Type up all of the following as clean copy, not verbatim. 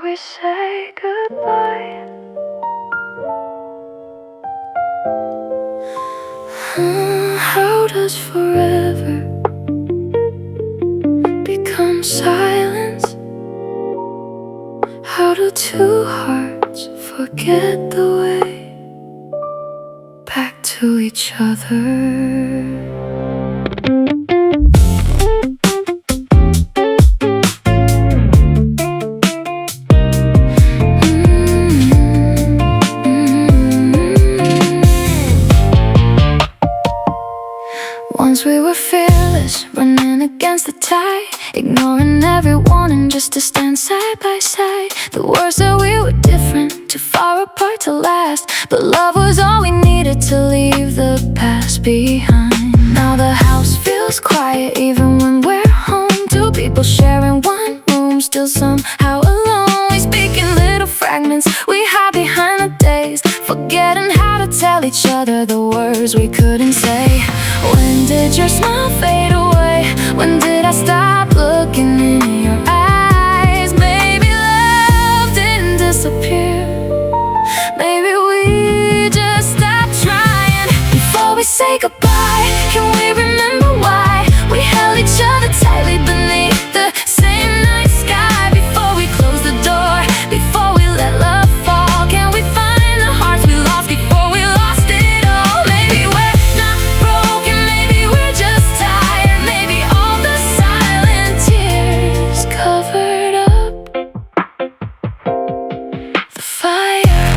we say goodbye. How does forever become silence? How do two hearts forget the way back to each other? Once we were fearless, running against the tide, ignoring everyone and just to stand side by side. The words that we were different, too far apart to last, but love was all we needed to leave the past behind. Now the house feels quiet even when we're home. Two people sharing one room, still somehow alone. We speak in little fragments, we hide behind the days, forgetting how to tell each other the words we couldn't say. When did your smile fade away? When did I stop looking in your eyes? Maybe love didn't disappear. Maybe we just stopped trying. Before we say goodbye, can we remember why we held each other tightly beneath the same night sky? Before we close the door, before we let love fall, can we find the hearts we lost before we lost it all? Maybe we're not broken, maybe we're just tired. Maybe all the silent tears covered up the fire.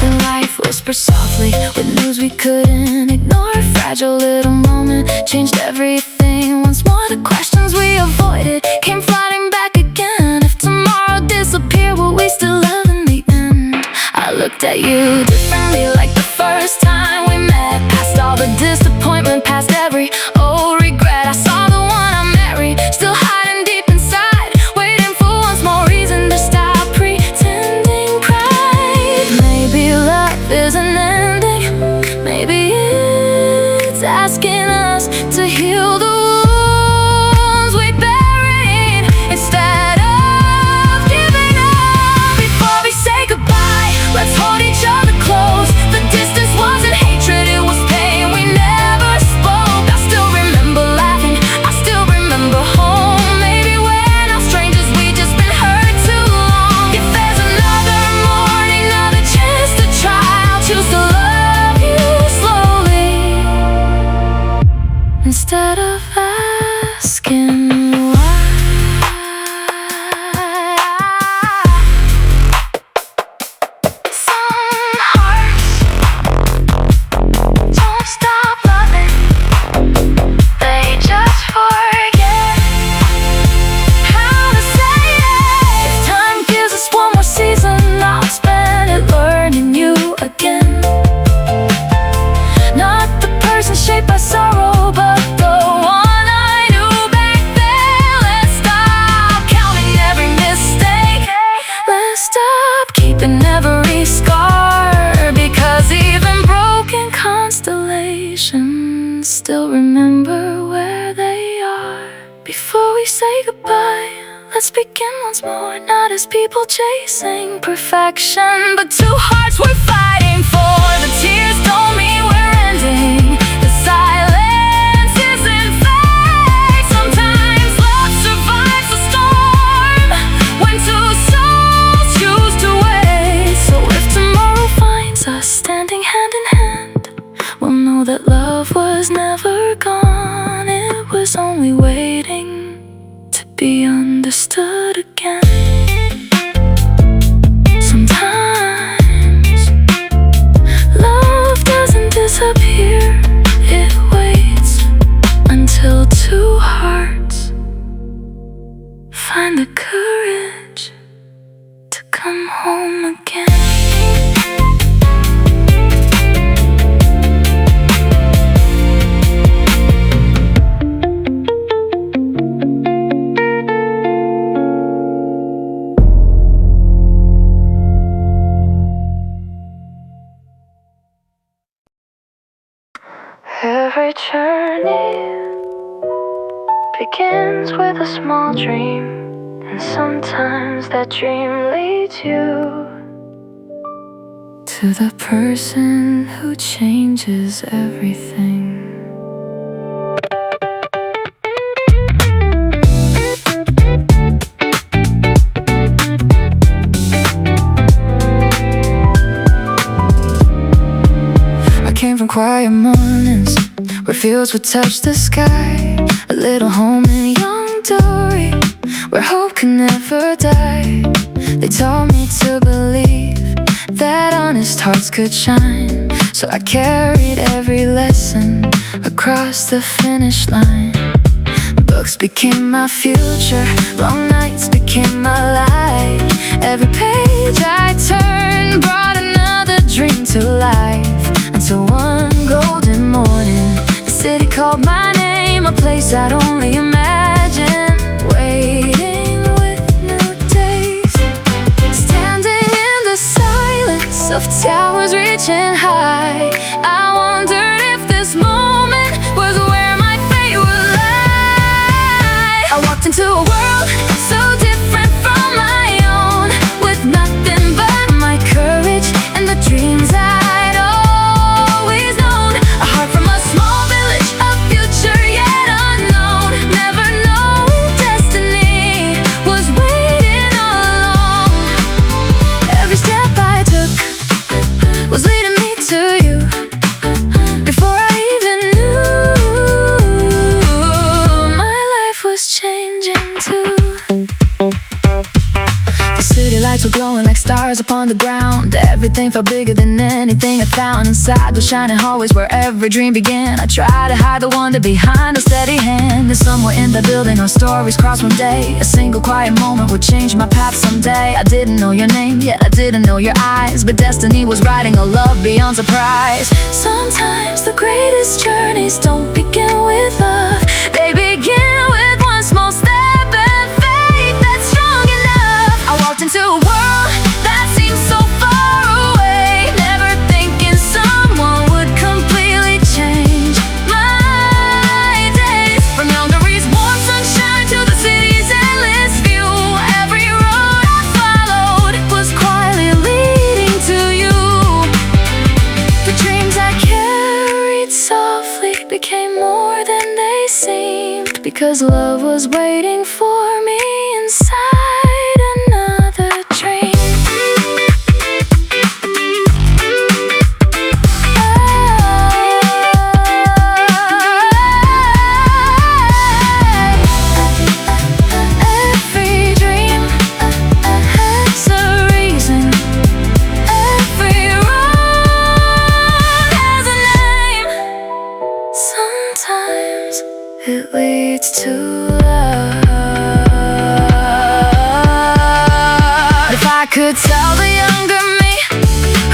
The life whispered softly with news we couldn't ignore. A fragile little moment changed everything. Once more the questions we avoided came flooding back again. If tomorrow disappeared, will we still love in the end? I looked at you differently like the first time we met. Past all the disappointment, past every old regret. I saw the one I married, still hiding deep inside, waiting for once more reason to stop pretending pride. Maybe love isn't ending, maybe it's asking us to heal the wounds we buried instead of giving up. Before we say goodbye, let's hold each other close. The distance wasn't hatred, it was pain we never spoke. I still remember laughing, I still remember home. Maybe we're not strangers, we just been hurt too long. If there's another morning, another chance to try, I'll choose to love you slowly instead of asking why. Some hearts don't stop loving, they just forget how to say it. If time gives us one more season, I'll spend it learning you again. Not the person shaped by sorrow, but the one I knew back then. Let's stop counting every mistake, let's stop keeping every scar, because even broken constellations still remember where they are. Before we say goodbye, let's begin once more, not as people chasing perfection, but two hearts we're fighting for. The tears don't mean we're ending, the silence isn't fake. Sometimes love survives the storm when two souls choose to wait. So if tomorrow finds us standing hand in hand, we'll know that love was never gone, it was only waiting to be understood again. Sometimes love doesn't disappear, it waits until two hearts find the courage to come home again. Every journey begins with a small dream, And sometimes that dream leads you to the person who changes everything. I came from quiet mornings where fields would touch the sky, a little home in young Dory where hope can never die. They taught me to believe that honest hearts could shine, so I carried every lesson across the finish line. Books became my future, long nights became my light. Every page I turned brought another dream to life. Until one golden morning, the city called my name, a place I'd only imagined, waiting with new days. Standing in the silence of towers reaching high, I wondered if this moment was where my fate would lie. I walked into a world so different from my own, with nothing but my courage and the dreams I'd always known. A heart from a small village, a future yet unknown. Never knowing destiny was waiting all along. Every step I took was leading me to you, before I even knew my life was changing too. The city lights were glowing like stars upon the ground. Everything felt bigger than anything I found. Inside those shining hallways where every dream began, I tried to hide the wonder behind a steady hand. And somewhere in the building our stories crossed one day. A single quiet moment would change my path someday. I didn't know your name, yet I didn't know your eyes, but destiny was writing a love beyond surprise. Sometimes the greatest journeys don't begin with love, they begin with one small step and faith that's strong enough. I walked into a world that seemed so far away, never thinking someone would completely change my days. From Youngery's warm sunshine to the city's endless view, every road I followed was quietly leading to you. The dreams I carried softly became more than they seemed, because love was waiting for me inside another dream. Every dream has a reason, every road has a name. Sometimes it leads to love. If I could tell the younger me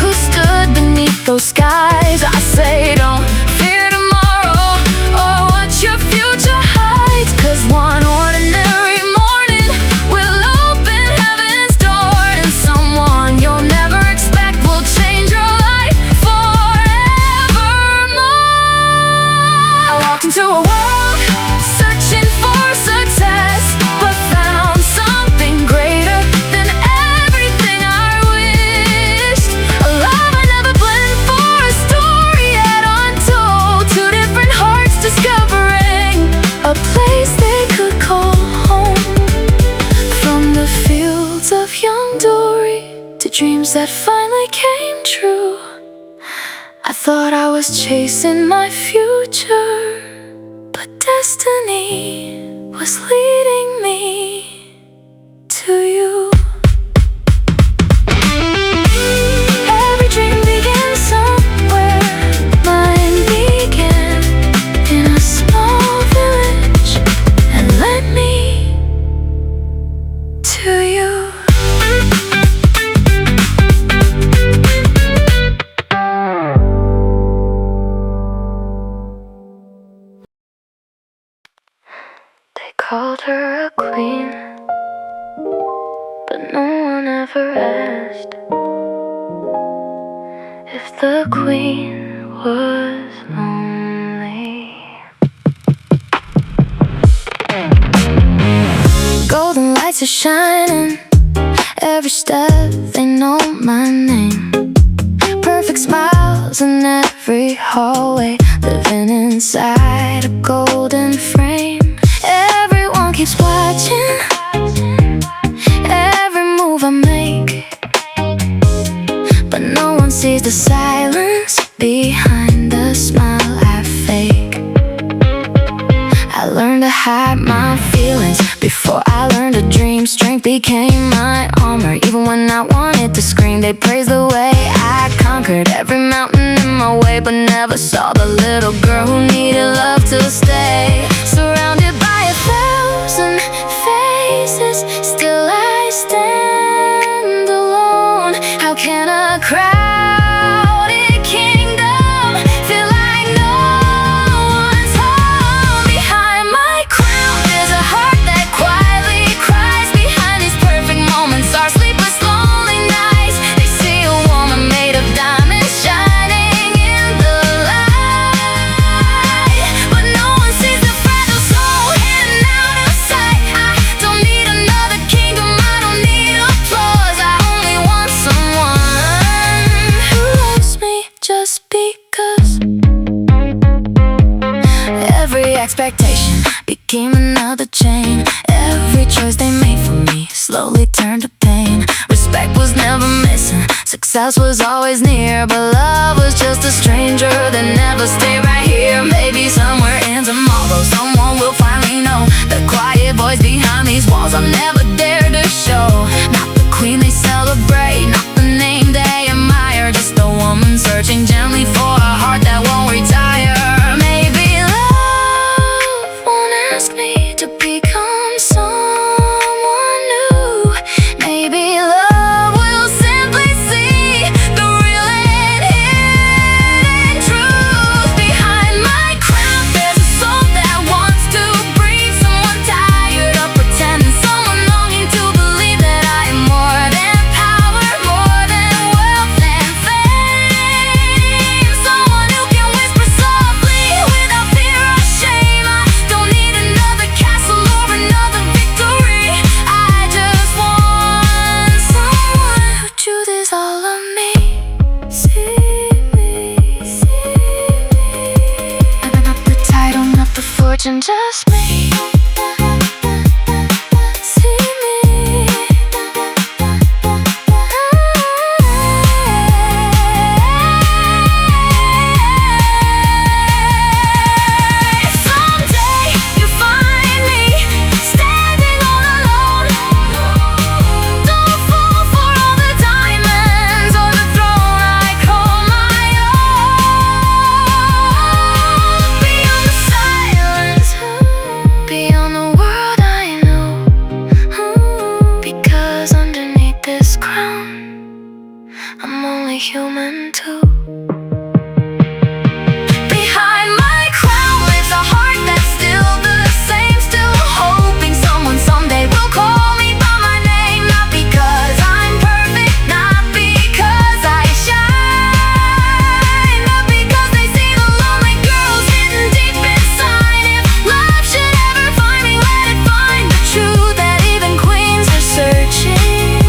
who stood beneath those skies, I say don't fear tomorrow or what your future hides, 'cause one ordinary morning will open heaven's door, and someone you'll never expect will change your life forevermore. I walked into a world searching for success, but found something greater than everything I wished. A love I never planned for, a story yet untold. Two different hearts discovering a place they could call home. From the fields of young Dory to dreams that finally came true, I thought I was chasing my future, but destiny was leading me to you. Every dream begins somewhere, mine began in a small village and led me to you. They called her a queen, but no one ever asked if the queen was lonely. Golden lights lights are shining. Every step they know my name. Perfect smiles in every hallway, living inside a golden frame. Everyone keeps watching every move I make, but no one sees the silence behind the smile I fake. I learned to hide my feelings before I learned to dream. Strength became my armor. Even when I wanted to scream, they praised the way I conquered every mountain in my way, but never saw the little girl who needed love to stay. Surrounded by 1,000 faces, still I stand alone. How can a crowded kingdom feel like no one's home? Behind my crown there's a heart that quietly cries. Behind these perfect moments are sleepless, lonely nights. They see a woman made of diamonds shining in the light, but no one sees the fragile soul hidden out of sight. I don't need another kingdom, I don't need applause. I only want someone who loves me just because. Every expectation became another chain. Every choice they made for me slowly turned to pain. Respect was never missing, success was always near, but love was just a stranger that never stayed right here. Maybe somewhere in tomorrow someone will finally know the quiet voice behind these walls I've never dared to show. Not the queen they celebrate, not the name they admire, just a woman searching gently for a heart that won't retire. Maybe love won't ask me to become someone new. Maybe love will simply see the real and hidden truth. Behind my crown there's a soul that wants to breathe. Someone tired of pretending, someone longing to believe that I am more than power, more than wealth and fame. Someone who can whisper softly without fear or shame. I don't need another castle or another victory. I just want someone who chooses all of me. See me, see me. Not the title, not the fortune, just me. See me. Someday you find me standing all alone. Don't fall for all the diamonds or the throne I call my own. Beyond the silence, beyond the world I know, because underneath this crown I'm only human too. Behind my crown lives a heart that's still the same, still hoping someone someday will call me by my name. Not because I'm perfect, not because I shine, but because they see the lonely girls hidden deep inside. If love should ever find me, let it find the truth that even queens are searching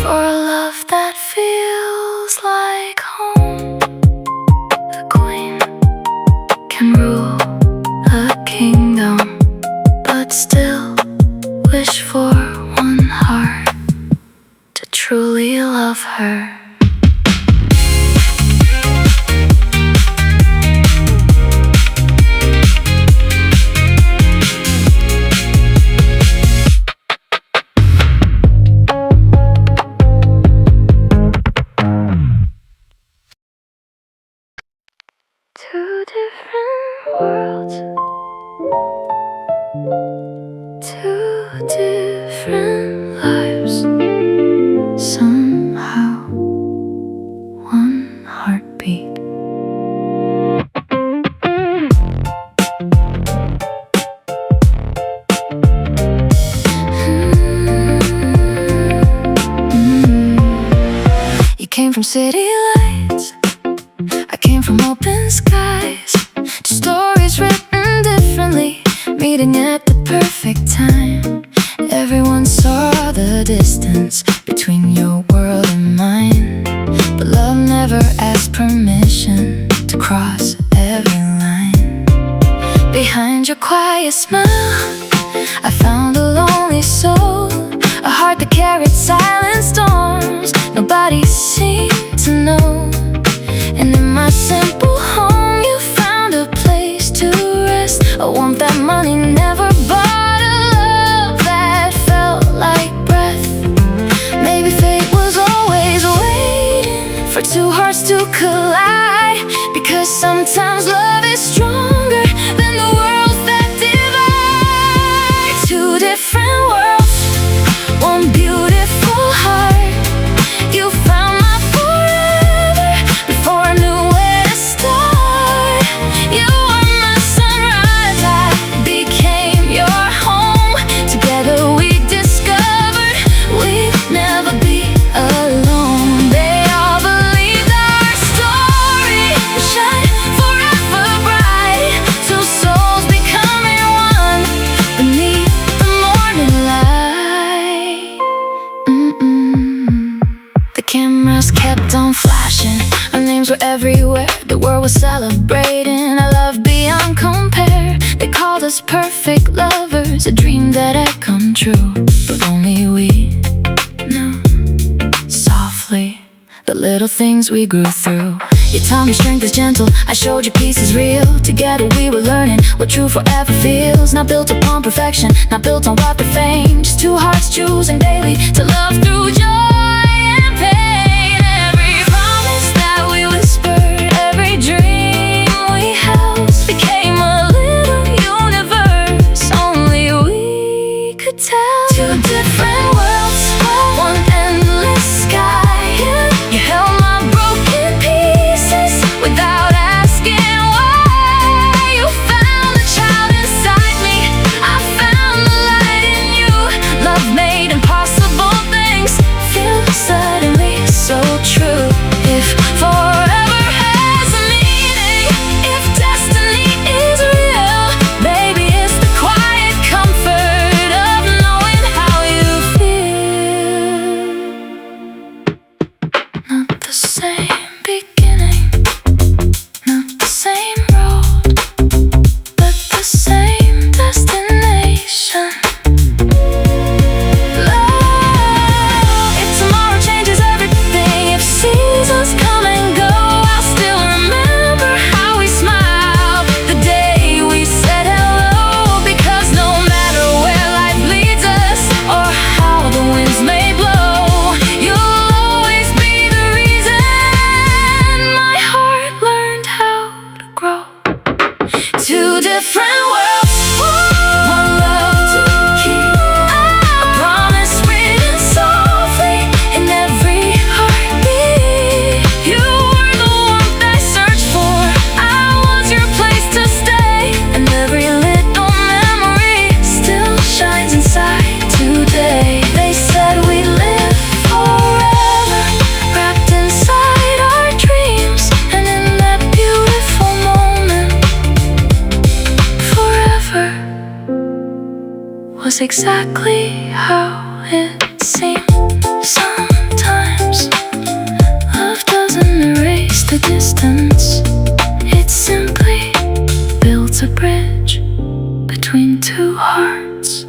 for a love that feels like home. The queen can rule a kingdom, but still wish for one heart to truly love her. Two different worlds, two different lives, somehow one heartbeat. You came from city lights, I came from open skies. Two stories written differently, meeting at the perfect time. Everyone the distance between your world and mine. But love never asked permission to cross every line. Behind your quiet smile, I found a lonely soul, a heart that carried silent storms nobody seemed to know. And in my simple home you found a place to rest, a warmth that money never bought, a love that felt like breath. Maybe fate was always waiting for two hearts to collide, because sometimes love is stronger than the worlds that divide. Two different worlds, one beautiful heart. You found my forever before I knew where to start. You were my sunrise, I became your home. Together we discovered we'd never be alone. They all believed our story would shine forever bright, two souls becoming one beneath the morning light. The cameras kept on flashing, our names were everywhere, the world was celebrating our love beyond compare. They called us perfect lovers, a dream that had come true, but only we knew. Softly, the little things we grew through. You taught me strength is gentle, I showed you peace is real. Together we were learning what true forever feels. Not built upon perfection, not built on wealth or fame, just two hearts choosing daily to love through joy and pain. Every promise that we whispered, every dream we held, became a little universe only we could tell. Two different worlds, one endless sky. You held my broken pieces without asking why. You found the child inside me, I found the light in you. Love made impossible things feel suddenly so true. If forever has a meaning, if destiny is real, maybe it's the quiet comfort of knowing how you feel. Not the same beginning, not the same road, but the same destination. Love, if tomorrow changes everything, if seasons come and go, I'll still remember how we smiled the day we said hello. Because no matter where life leads us or how the winds may blow, you'll always be the reason my heart learned how to grow. Two different worlds, one love to keep, a promise written softly in every heartbeat. You were the warmth I searched for, I was your place to stay, and every little memory still shines inside today. They said we'd live forever, wrapped inside our dreams, and in that beautiful moment, forever was exactly how it seemed. Sometimes love doesn't erase the distance, it simply builds a bridge between two hearts.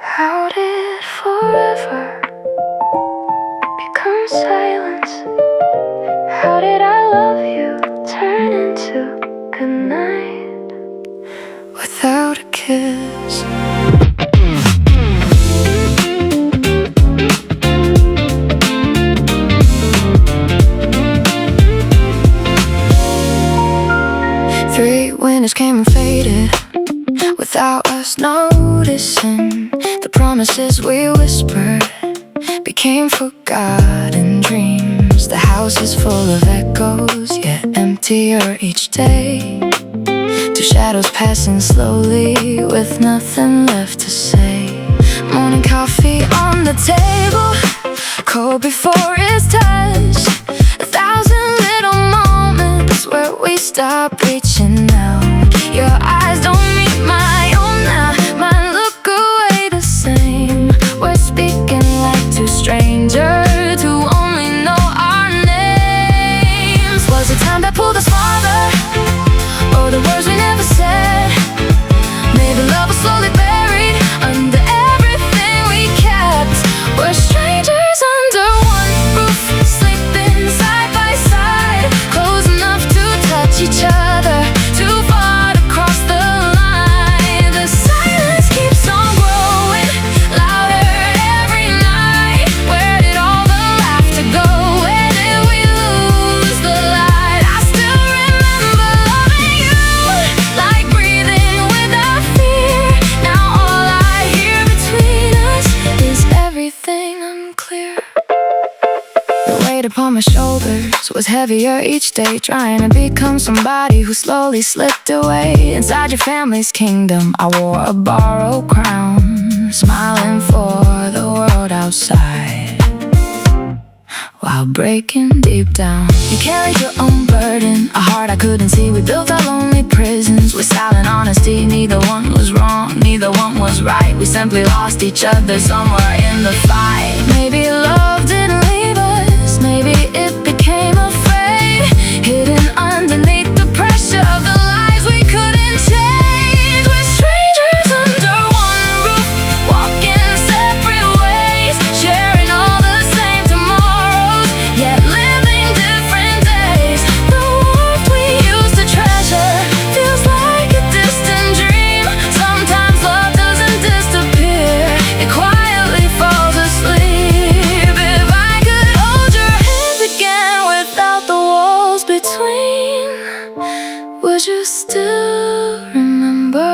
How did forever become silence? How did I love you turn into goodnight without a kiss? Three winters came and faded without us noticing. The promises we whispered became forgotten dreams. The house is full of echoes, yet emptier each day. Two shadows passing slowly with nothing left to say. Morning coffee on the table, cold before it's touched. 1,000 little moments where we stop reaching out. Your eyes don't meet my own now, mine look away the same. We're speaking like two strangers who only know our names. Was it time that pulled us farther, or the words we never said? Maybe love was slowly buried under everything we kept. We're strangers under one roof, sleeping side by side, close enough to touch each other, too far to cross the line. The silence keeps on growing, louder every night. Where did all the laughter go? Where did we lose the light? I still remember loving you, like breathing without fear. Now all I hear between us is everything unclear. The weight upon my shoulders was heavier each day, trying to become somebody who slowly slipped away. Inside your family's kingdom, I wore a borrowed crown, smiling for the world outside, while breaking deep down. You carried your own burden, a heart I couldn't see. We built our lonely prisons with silent honesty. Neither one was wrong, neither one was right. We simply lost each other somewhere in the fight. Maybe love didn't leave us, maybe it became afraid, hidden underneath the pressure of the lies we couldn't change. We're strangers under one roof, walking separate ways, sharing all the same tomorrows, yet living different days. The warmth we used to treasure feels like a distant dream. Sometimes love doesn't disappear, it quietly falls asleep. If I could hold your hands again without the walls between, would you still remember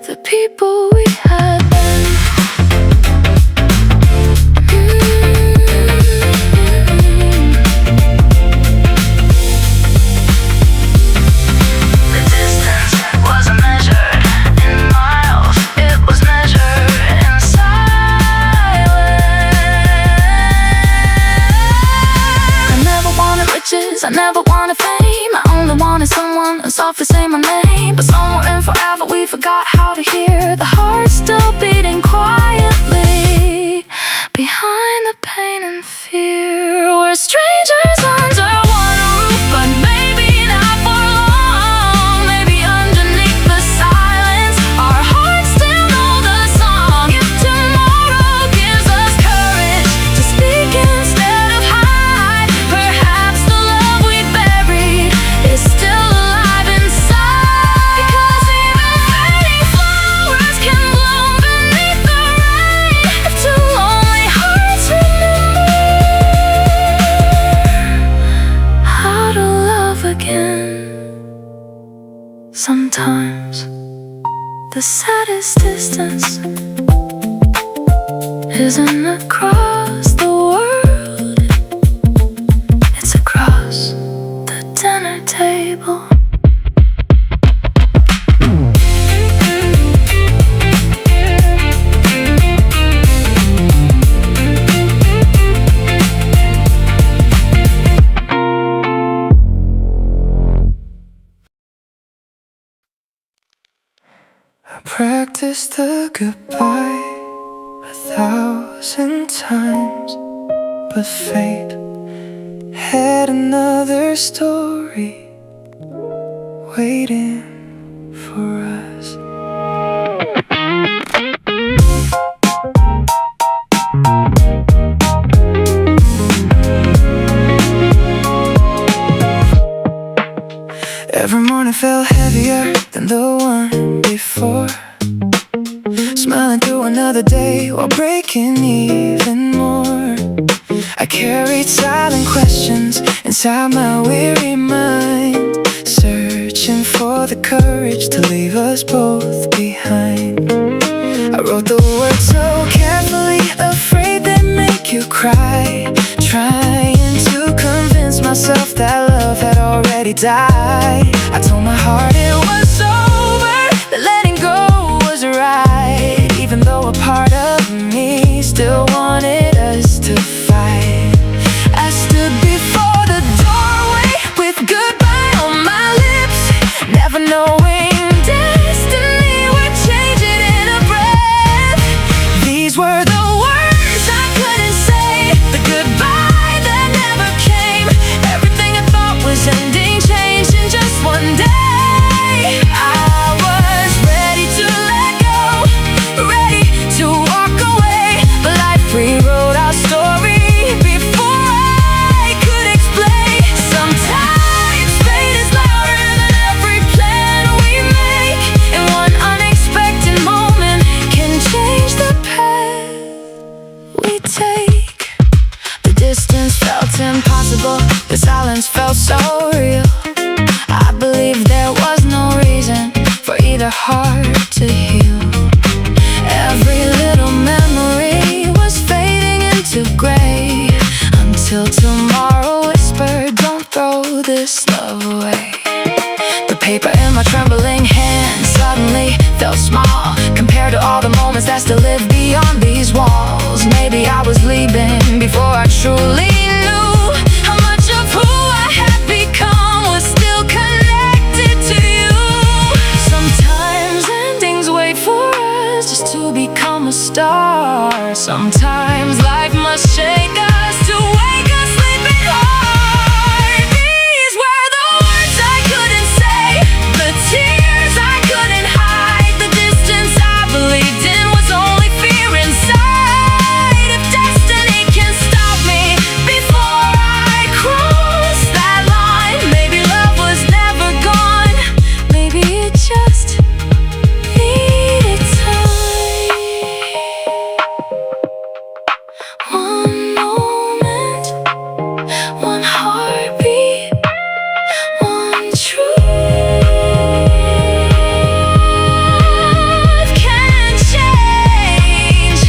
the people we had then? The distance wasn't measured in miles, it was measured in silence. I never wanted riches, I never wanted fame. I only wanted someone to softly say my name. But somewhere in forever we forgot how to hear the heart still beating quietly behind the pain and fear. We're strangers under one roof, but maybe not for long. Maybe underneath the silence our hearts still know the song. If tomorrow gives us courage to speak instead of hide, perhaps the love we buried is still alive inside. Because even fading flowers can bloom beneath the rain, if two lonely hearts remember how to love again. Sometimes the saddest distance isn't across the world, it's across the dinner table. I practiced the goodbye 1,000 times, but fate had another story waiting for us. Every morning felt heavier than the one before, smiling through another day while breaking even more. I carried silent questions inside my weary mind, searching for the courage to leave us both behind. I wrote the words so carefully, afraid they'd make you cry, trying to convince myself that love had already died. I told my heart maybe they're hard to heal. Every little memory was fading into gray, until tomorrow whispered, don't throw this love away. The paper in my trembling hand suddenly felt small compared to all the moments that still live beyond these walls. Maybe I was leaving before I truly knew how much of who I had become was still connected to you. Sometimes endings wait for us just to become a star. Sometimes life must shake us to wake us sleeping heart. These were the words I couldn't say, the tears I couldn't hide, the distance I believed in was only fear inside. If destiny can stop me before I cross that line, maybe love was never gone, maybe it just needed time. One moment, one heartbeat, one truth can change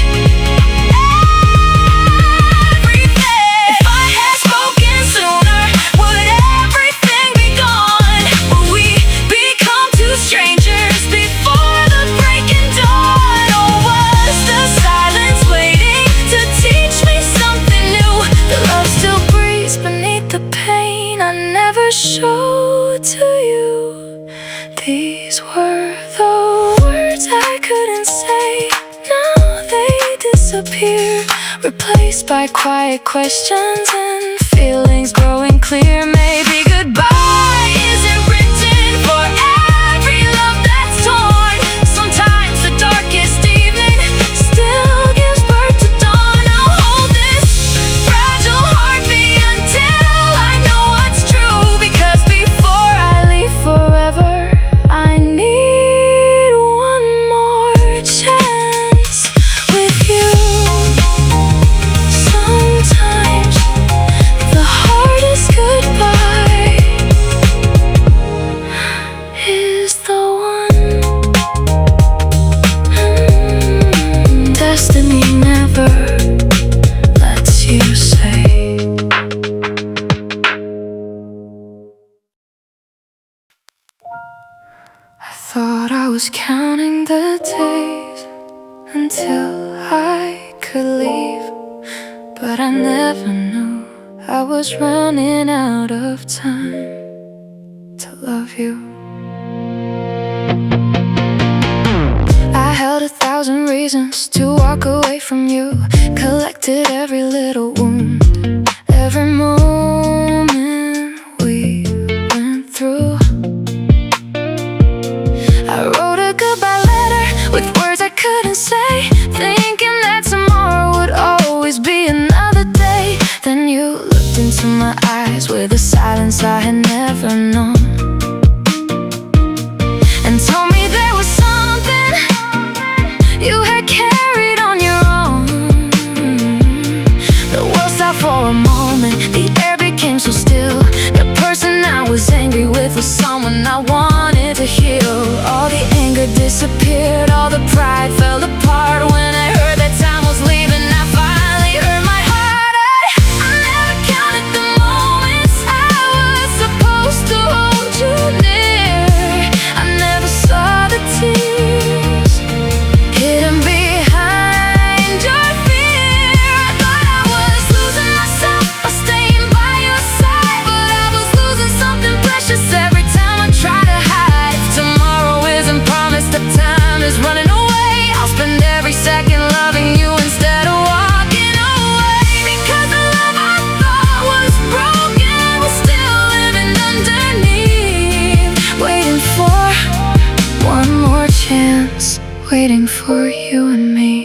everything. If I had spoken sooner, would everything be gone? Would we become two strangers before the breaking dawn? Or was the silence waiting to teach me something new? That love still breathes beneath the pain I never showed to you. These were the words I couldn't say. Now they disappear, replaced by quiet questions and feelings growing clear. Maybe goodbye isn't written for every love that's torn. Sometimes the darkest evening still gives birth to dawn. I'll hold this fragile heartbeat until I know what's true, because before I leave forever, I need one more chance with you. Sometimes the hardest goodbye is the one destiny never lets you say. I thought I was counting the days until I could leave, but I never knew I was running out of time to love you. I held 1,000 reasons to walk away from you, collected every little wound, every moment we went through. I wrote a goodbye letter with words I couldn't say, thinking that tomorrow would always be another day. Then you looked into my eyes with a silence I had never known, and told me there was something you had carried on your own. The world stopped for a moment, the air became so still. The person I was angry with was someone I wanted to heal. All the anger disappeared, all the pride fell apart when I heard that time was leaving. I finally heard my heart. I never counted the moments I was supposed to hold you near. I never saw the tears hidden behind your fear. I thought I was losing myself by staying by your side, but I was losing something precious every time I try to hide. If tomorrow isn't promised, the time is running away. I'll spend every second loving you instead of walking away, because the love I thought was broken was still living underneath, waiting for one more chance, waiting for you and me.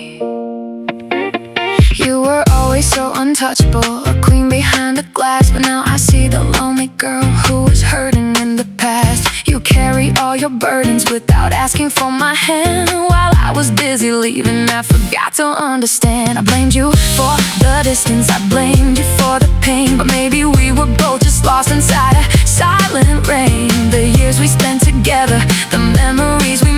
You were always so untouchable, a queen behind the glass, but now I see the lonely girl who was hurting in the past. You carry all your burdens without asking for my hand. While I was busy leaving, I forgot to understand. I blamed you for the distance, I blamed you for the pain, but maybe we were both just lost inside a silent rain. The years we spent together, the memories we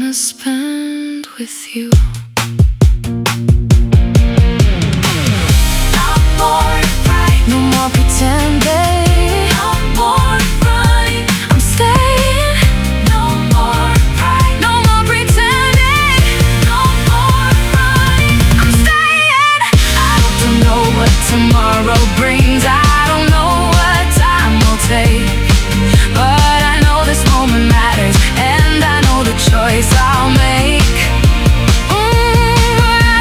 wanna spend with you. No more fight, no more pretending, no more running, I'm staying. No more fight, no more pretending, no more running, I'm staying. I don't know what tomorrow brings, I don't know what time will take, but I know this moment matters, and I know the choice I'll make. I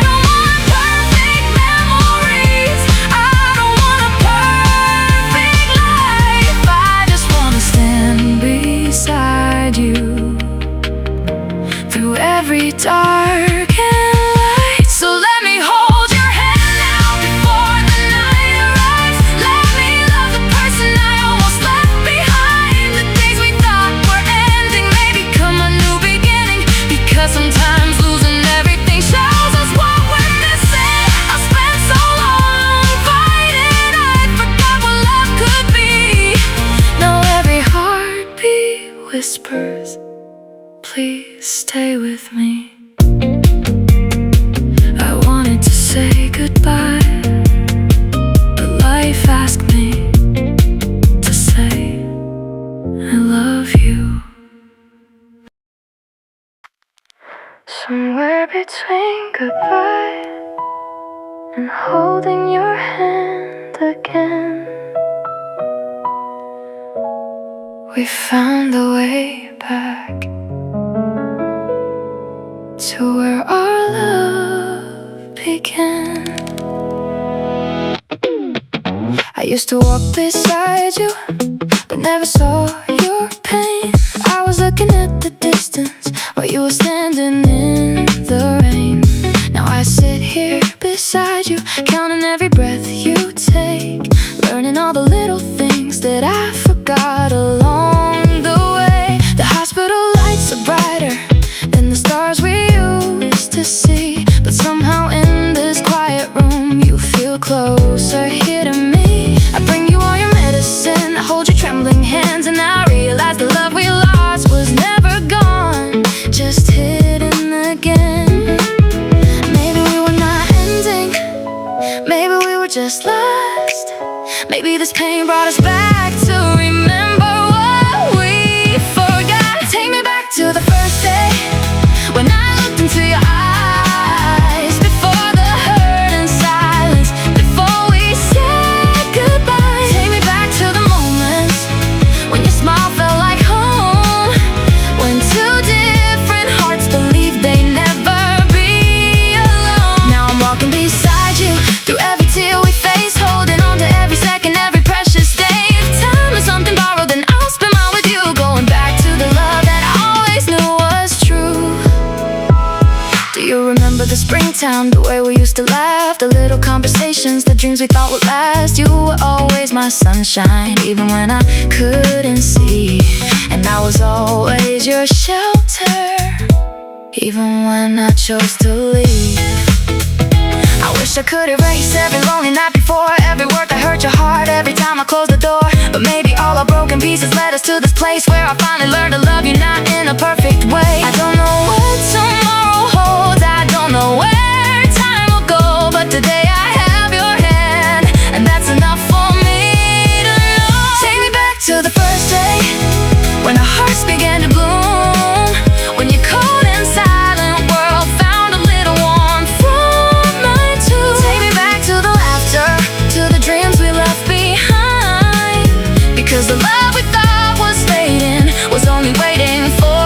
don't want perfect memories, I don't want a perfect life, I just wanna stand beside you through every dark and light. So let me hold your hand now before the night arrives. Let me love the person I almost left behind. The days we thought were ending may become a new beginning, because sometimes losing everything shows us what we're missing. I spent so long fighting, I forgot what love could be. Now every heartbeat whispers, please stay with me. I wanted to say goodbye, but life asked me to say I love you. Somewhere between goodbye and holding your hand again, we found the way back to where our love began. I used to walk beside you, but never saw your pain. I was looking at the distance while you were standing in the rain. Now I sit here beside you, counting every breath you take, learning all the little things that I forgot along the way. The hospital lights are brighter than the stars we used to see, but somehow in this quiet room you feel closer here to me. I bring you all your medicine, I hold your trembling hands, and I realize the love we lost was never gone, just hidden again. Maybe we were not ending, maybe we were just lost. Maybe this pain brought us back to remember what we forgot. Take me back to the first day when I looked into your eyes, before the hurt and silence, before we said goodbye. Take me back to the moments when your smile felt like home, when two different hearts believed they'd never be alone. Now I'm walking beside you through every tear we face, holding on to every second, every precious day. If time is something borrowed, then I'll spend mine with you, going back to the love that I always knew was true. Do you remember the springtime, the way we used to laugh, the little conversations, the dreams we thought would last? You were always my sunshine, even when I couldn't see, and I was always your shelter, even when I chose to leave. I wish I could erase every lonely night before, every word that hurt your heart, every time I closed the door. But maybe all our broken pieces led us to this place where I finally learned to love you, not in a perfect way. I don't know what tomorrow holds, I don't know where time will go, but today I have your hand, and that's enough for me to know. Take me back to the first day when our hearts began to bloom, when your cold and silent world found a little warmth from mine too. Take me back to the laughter, to the dreams we left behind, because the love we thought was fading was only waiting for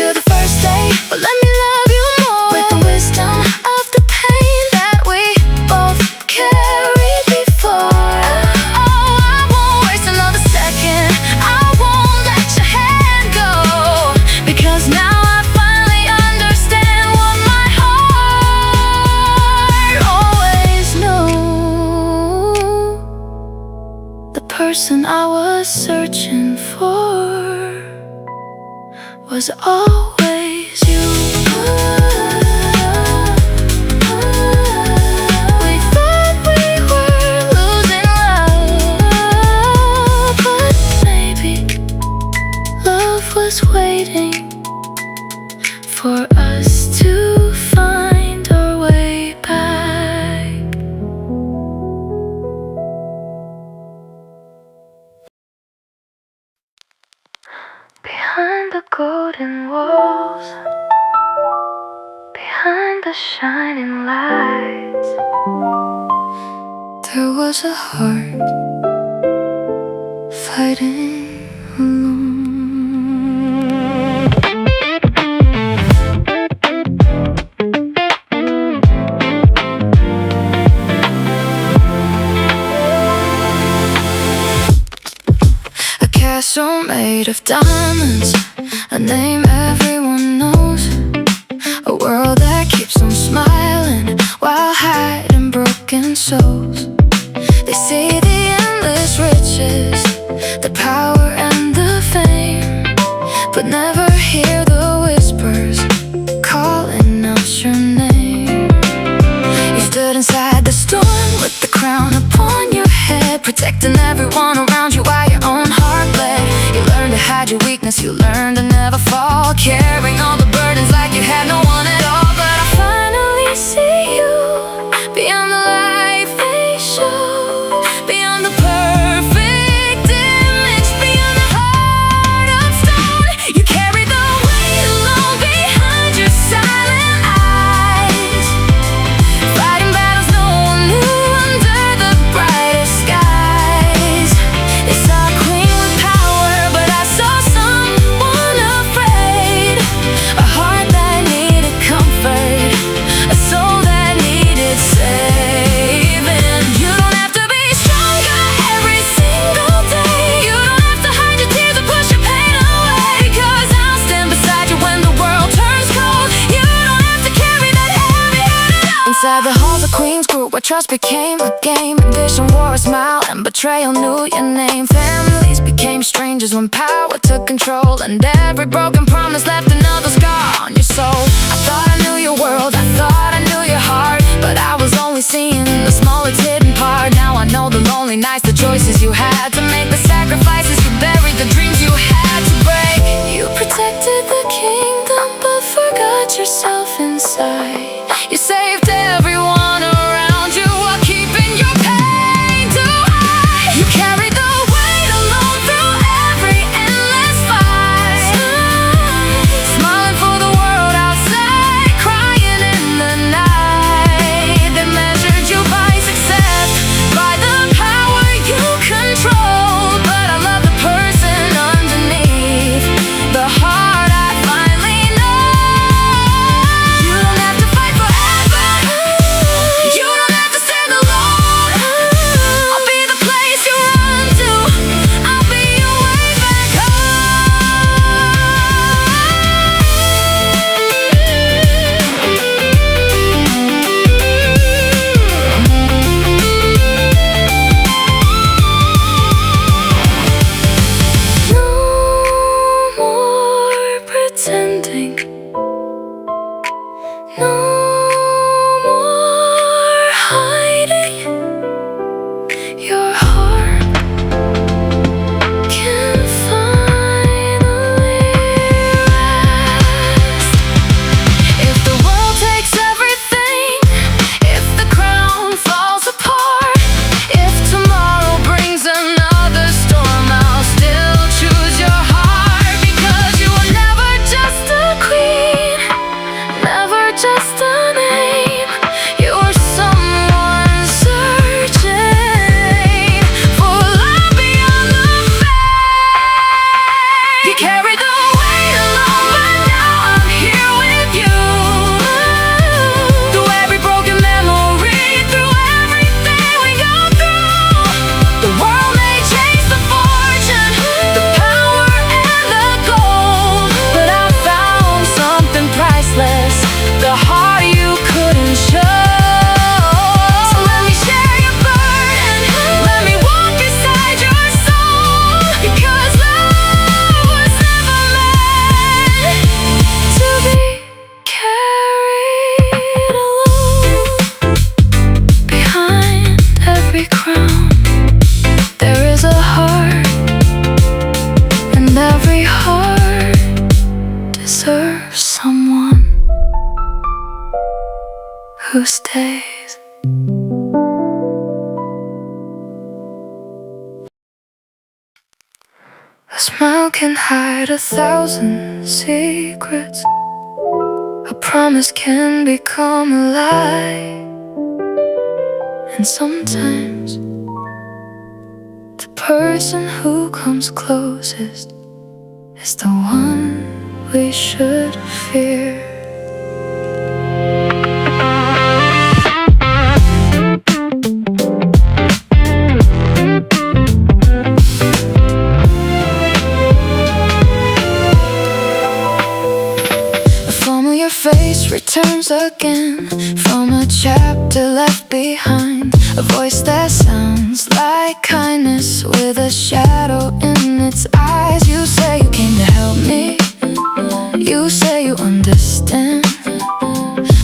you're the first date, but let me love you more with the wisdom of the pain that we both carried before. Oh, I won't waste another second, I won't let your hand go, because now I finally understand what my heart always knew. The person I was searching for was always you. We thought we were losing love, but maybe love was waiting for us to find our way back. Behind the golden walls, behind the shining lights, there was a heart fighting alone. A castle made of diamonds, a name everyone knows, a world that keeps on smiling while hiding broken souls. They see the endless riches, the power and the fame, but never hear the whispers calling out your name. You stood inside the storm with the crown upon your head, protecting everyone around you while your own heart bled. You learned to hide your weakness, you learned to never fall, carrying all the burdens like you had no one at all. But I finally see you beyond the life they show, beyond the perfect image, beyond the heart of stone. You carry the weight alone behind your silent eyes, fighting battles no one knew under the brightest skies. They saw a queen with power, but I saw someone afraid, a heart that needed comfort, a soul that needed saving. You don't have to be stronger every single day, you don't have to hide your tears or push your pain away, because I'll stand beside you when the world turns cold. You don't have to carry that heavy head alone. Inside the halls of Queens grew where trust became a game, ambition wore a smile and betrayal knew your name. Families became strangers when power took control, and every broken promise left another scar on your soul. I thought I knew your world, I thought I knew your heart, but I was only seeing the smallest hidden part. Now I know the lonely nights, the choices you had to make, the sacrifices you buried, the dreams you had to break. You protected the kingdom but forgot yourself inside. You saved everyone around you while keeping your pain to hide. You carried the weight alone through every endless fight, smiling who stays. A smile can hide 1,000 secrets. A promise can become a lie. And sometimes the person who comes closest is the one we should fear. Your face returns again from a chapter left behind. A voice that sounds like kindness with a shadow in its eyes. You say you came to help me, you say you understand,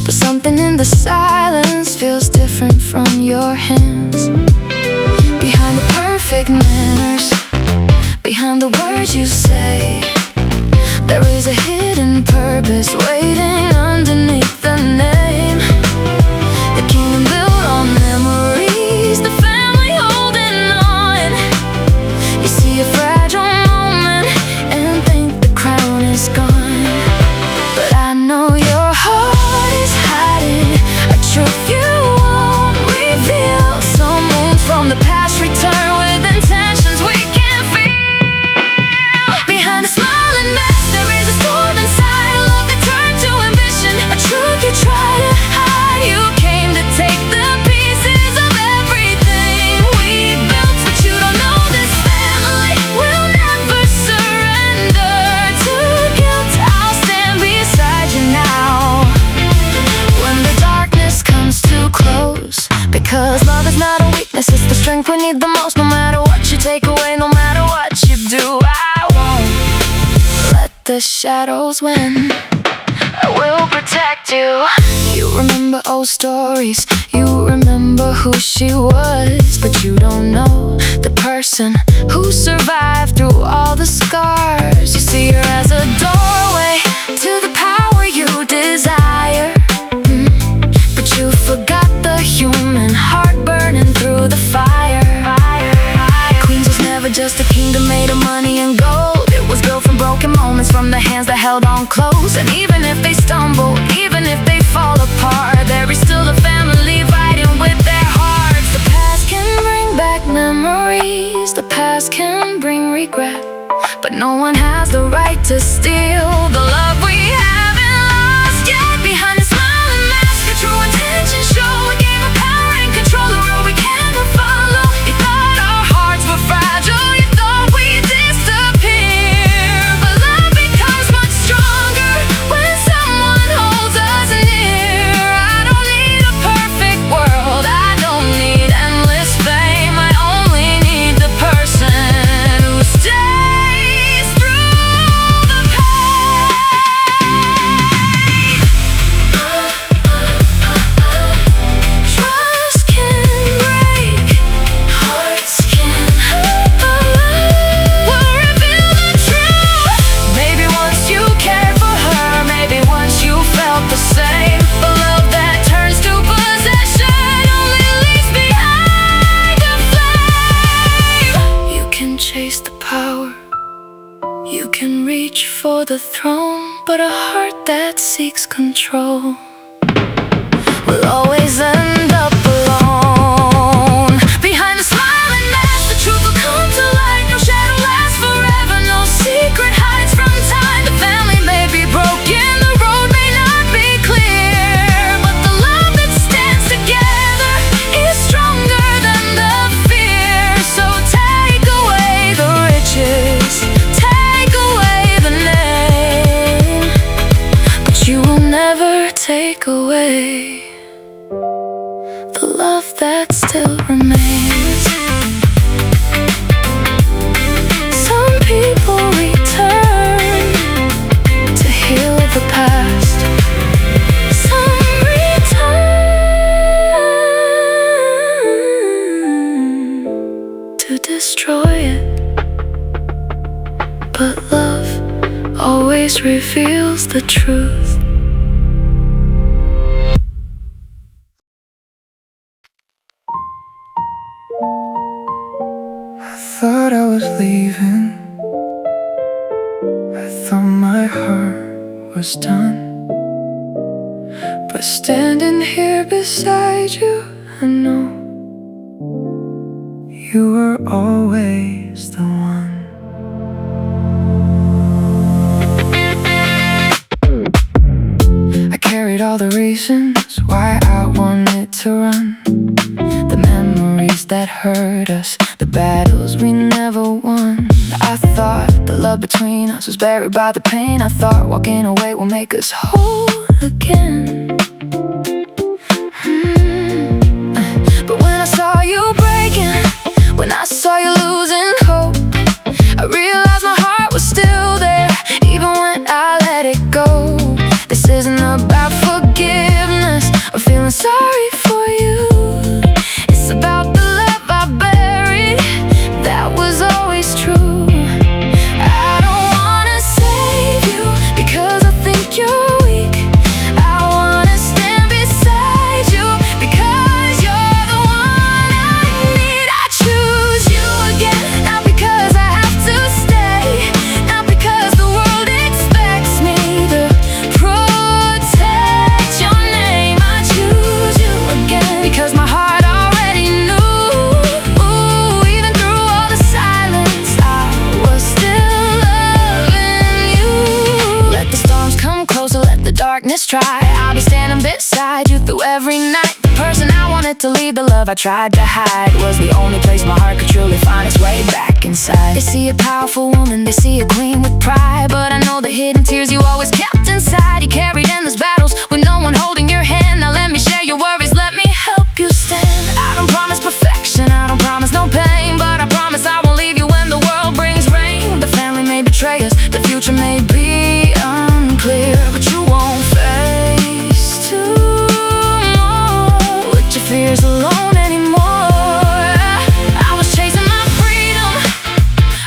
but something in the silence feels different from your hands. Behind the perfect manners, behind the words you say, there is a hidden purpose waiting underneath the name. The kingdom built on memories, the family holding on. You see a fragile moment and think the crown is gone, but I know your heart is hiding a truth you won't reveal. Some moons from the past return with intentions we can't feel. Behind a smiling mask there is a storm inside, a love that turned to ambition, a truth you try to hide. You came to take the pieces of everything we built, but you don't know this family will never surrender to guilt. I'll stand beside you now when the darkness comes too close, because love is not a weakness, it's the strength we need the most. No matter what you take away, no matter what you do, I won't let the shadows win. I will protect you. You remember old stories, you remember who she was, but you don't know the person who survived through all the scars. You see her as a doorway to the power you desire, but you forgot the human heart burning through the fire. Queens was never just a kingdom made of money and gold. It was built from broken moments, from the hands that held on close. And even if they stumble, even if they fall apart, there is still a family fighting with their hearts. The past can bring back memories, the past can bring regret, but no one has the right to steal the love we haven't lost yet. Behind the smiling mask, your true intentions show a game of power and control, the road we cannot follow. You thought our hearts were fragile, you thought we'd disappear, but love becomes much stronger when someone holds us near. I don't need a perfect world, I don't need endless fame, I only need the person who stays through the pain. Trust can break, hearts can will reveal the truth. Maybe once you cared for her, maybe once you felt the same, but love that turns to possession only leaves behind a flame. You can chase the power, you can reach for the throne, but a heart that seeks control will always end up alone. Behind the smiling mask, the truth will come to light. No shadow lasts forever, no secret hides from time. The family may be broken, the road may not be clear, but the love that stands together is stronger than the fear. So take away the riches, take away the name, but you will never take away the love that still remains. Some people return to heal the past, some return to destroy it, but love always reveals the truth. was done. But standing here beside you, I know you were always the one. I carried all the reasons why I wanted to run. The memories that hurt us, the battles we never won. I thought the love between us was buried by the pain. I thought walking away will make us whole again. But when I saw you breaking, when I saw you losing hope, I realized my heart was still there, even when I let it go. This isn't about forgiveness or feeling sorry for you. It's about the love I buried that was always true. I don't wanna save you because I think you're weak. I wanna stand beside you because you're the one I need. I choose you again, not because I have to stay, not because the world expects me to protect your name. I choose you again because my heart already knew. Even through all the silence, I was still loving you. Let the storms come closer, let the darkness try. I'll be standing beside you through every night. The person I wanted to leave, the love I tried to hide, was the only place my heart could truly find its way back inside. They see a powerful woman, they see a queen with pride, but I know the hidden tears you always kept inside. You carried endless battles with no one holding your hand. Now let me share your worries, let me help you stand. I don't promise perfection, I don't promise no pain, but I promise I won't leave you when the world brings rain. The family may betray us, the future may be unclear, but you won't face tomorrow with your fears alone anymore. I was chasing my freedom,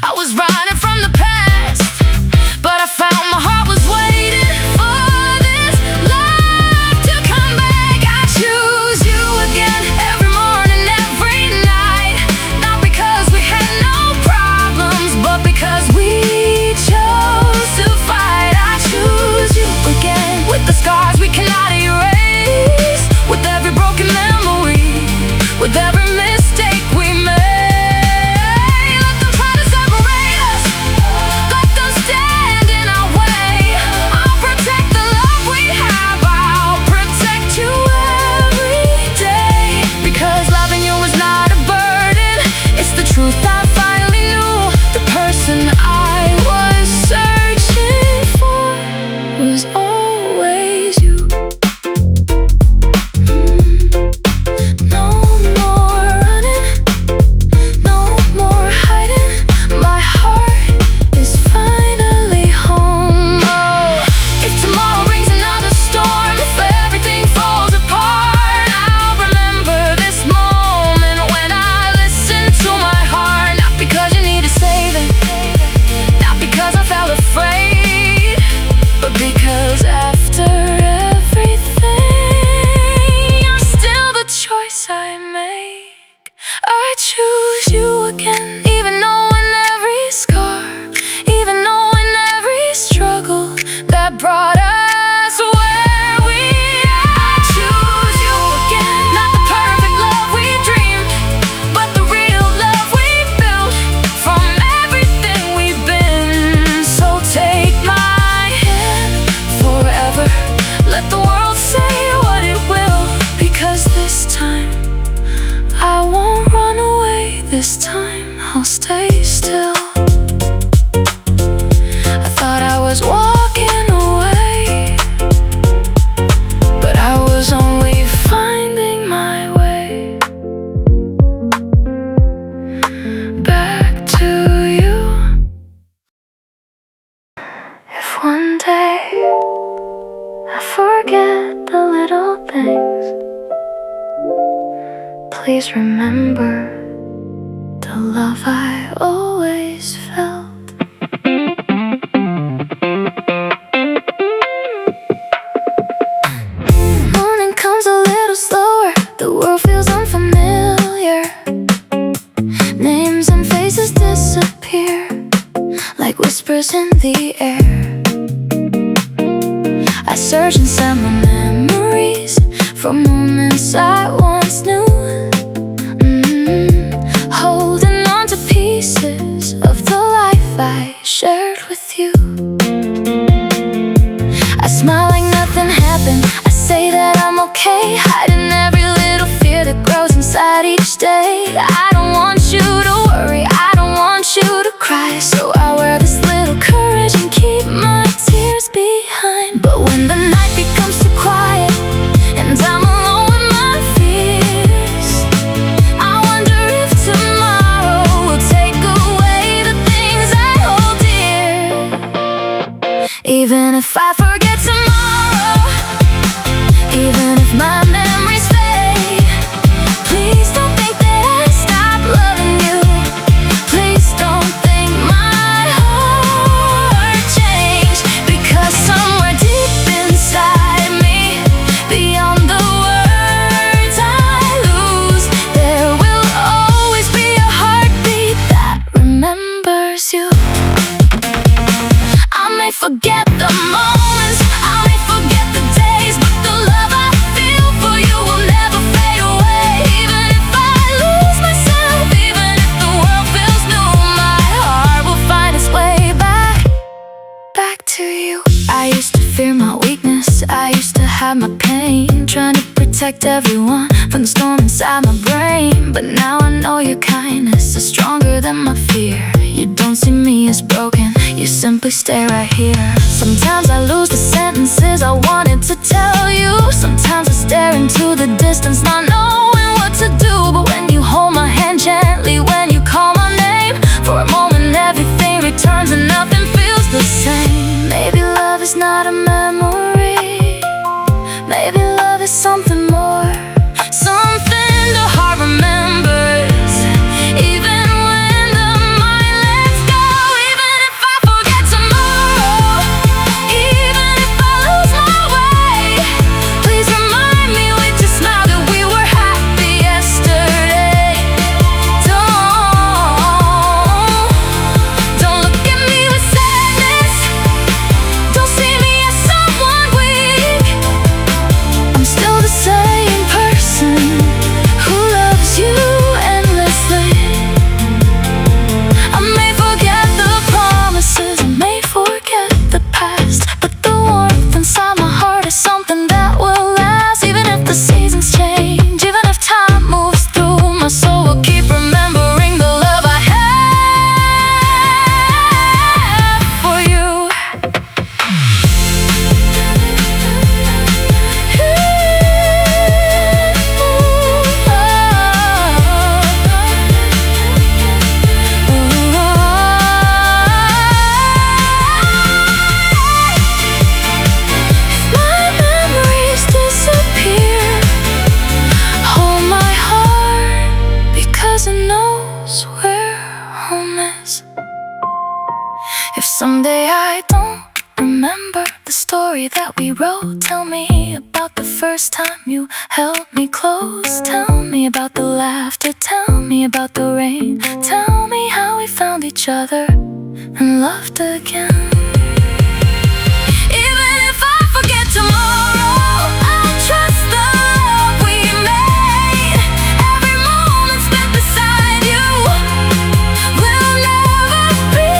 I was running from the past, but I found my heart was waiting for this love to come back. I choose you again every morning, every night, not because we had no problems, but because we chose to fight. I choose you again with the scars we cannot erase, with every broken memory, with every mistake we made. Let them try to separate us, let them stand in our way. I'll protect the love we have, I'll protect you every day, because loving you is not a burden, it's the truth I finally knew. The person I was searching for was always you. No more running, no more hiding. My heart is finally home. Oh, if tomorrow brings another storm, if everything falls apart, I'll remember this moment when I listened to my heart. Not because you needed saving, not because I felt afraid, but because after everything, you're still the choice I make. I choose you again, even knowing every scar, even knowing every struggle that brought us where we are. I choose you again, not the perfect love we dreamed, but the real love we built from everything we've been. So take my hand forever, let the world say what it will, because this time I won't run away. This time I'll stay still. I thought I was walking away, but I was only finding my way back to you. If one day I forget the little things, please remember the love I always felt. Morning comes a little slower, the world feels unfamiliar. Names and faces disappear like whispers in the air. search inside my memories for moments I once knew. Holding on to pieces of the life I shared with you. I smile like nothing happened, I say that I'm okay, hiding every little fear that grows inside each day. I don't want you to worry, I don't want you to cry, so I wear this little courage and keep my tears behind. But when the night becomes too quiet and I'm alone with my fears, I wonder if tomorrow will take away the things I hold dear. Even if I forget tomorrow, even if my memories fade, please don't think that I stopped loving you. Please don't think my heart changed, because somewhere deep inside me, beyond the words I lose, there will always be a heartbeat that remembers you. I may forget the moments, I may forget the days, but the love I feel for you will never fade away. Even if I lose myself, even if the world feels new, my heart will find its way back to you. I used to fear my weakness, I used to hide my pain, trying to protect everyone from the storm inside my brain. But now I know your kindness is stronger than my fear. You don't see me as broken, you simply stay right here. Sometimes I lose the sentences I wanted to tell you. Sometimes I stare into the distance, not knowing what to do. But when you hold my hand gently, when you call my name, for a moment everything returns and nothing feels the same. Maybe love is not a memory, maybe love is something more, something the heart remembers, even when the mind lets go. Even if I forget tomorrow, even if I lose my way, please remind me with your smile that we were happy yesterday. Don't look at me with sadness, don't see me as someone weak. I'm still the same person who loves you endlessly. I may forget the promises, I may forget the past, but the warmth inside my heart is something that will last. Even if the seasons change, even if time moves through, my soul will keep remembering the love I have for you. My memories disappear, hold my heart, because it knows where home is. If someday I don't remember the story that we wrote, tell me about the first time you held me close. Tell me about the laughter, tell me about the rain, tell me how we found each other and loved again. Even if I forget tomorrow, I'll trust the love we made. Every moment spent beside you will never be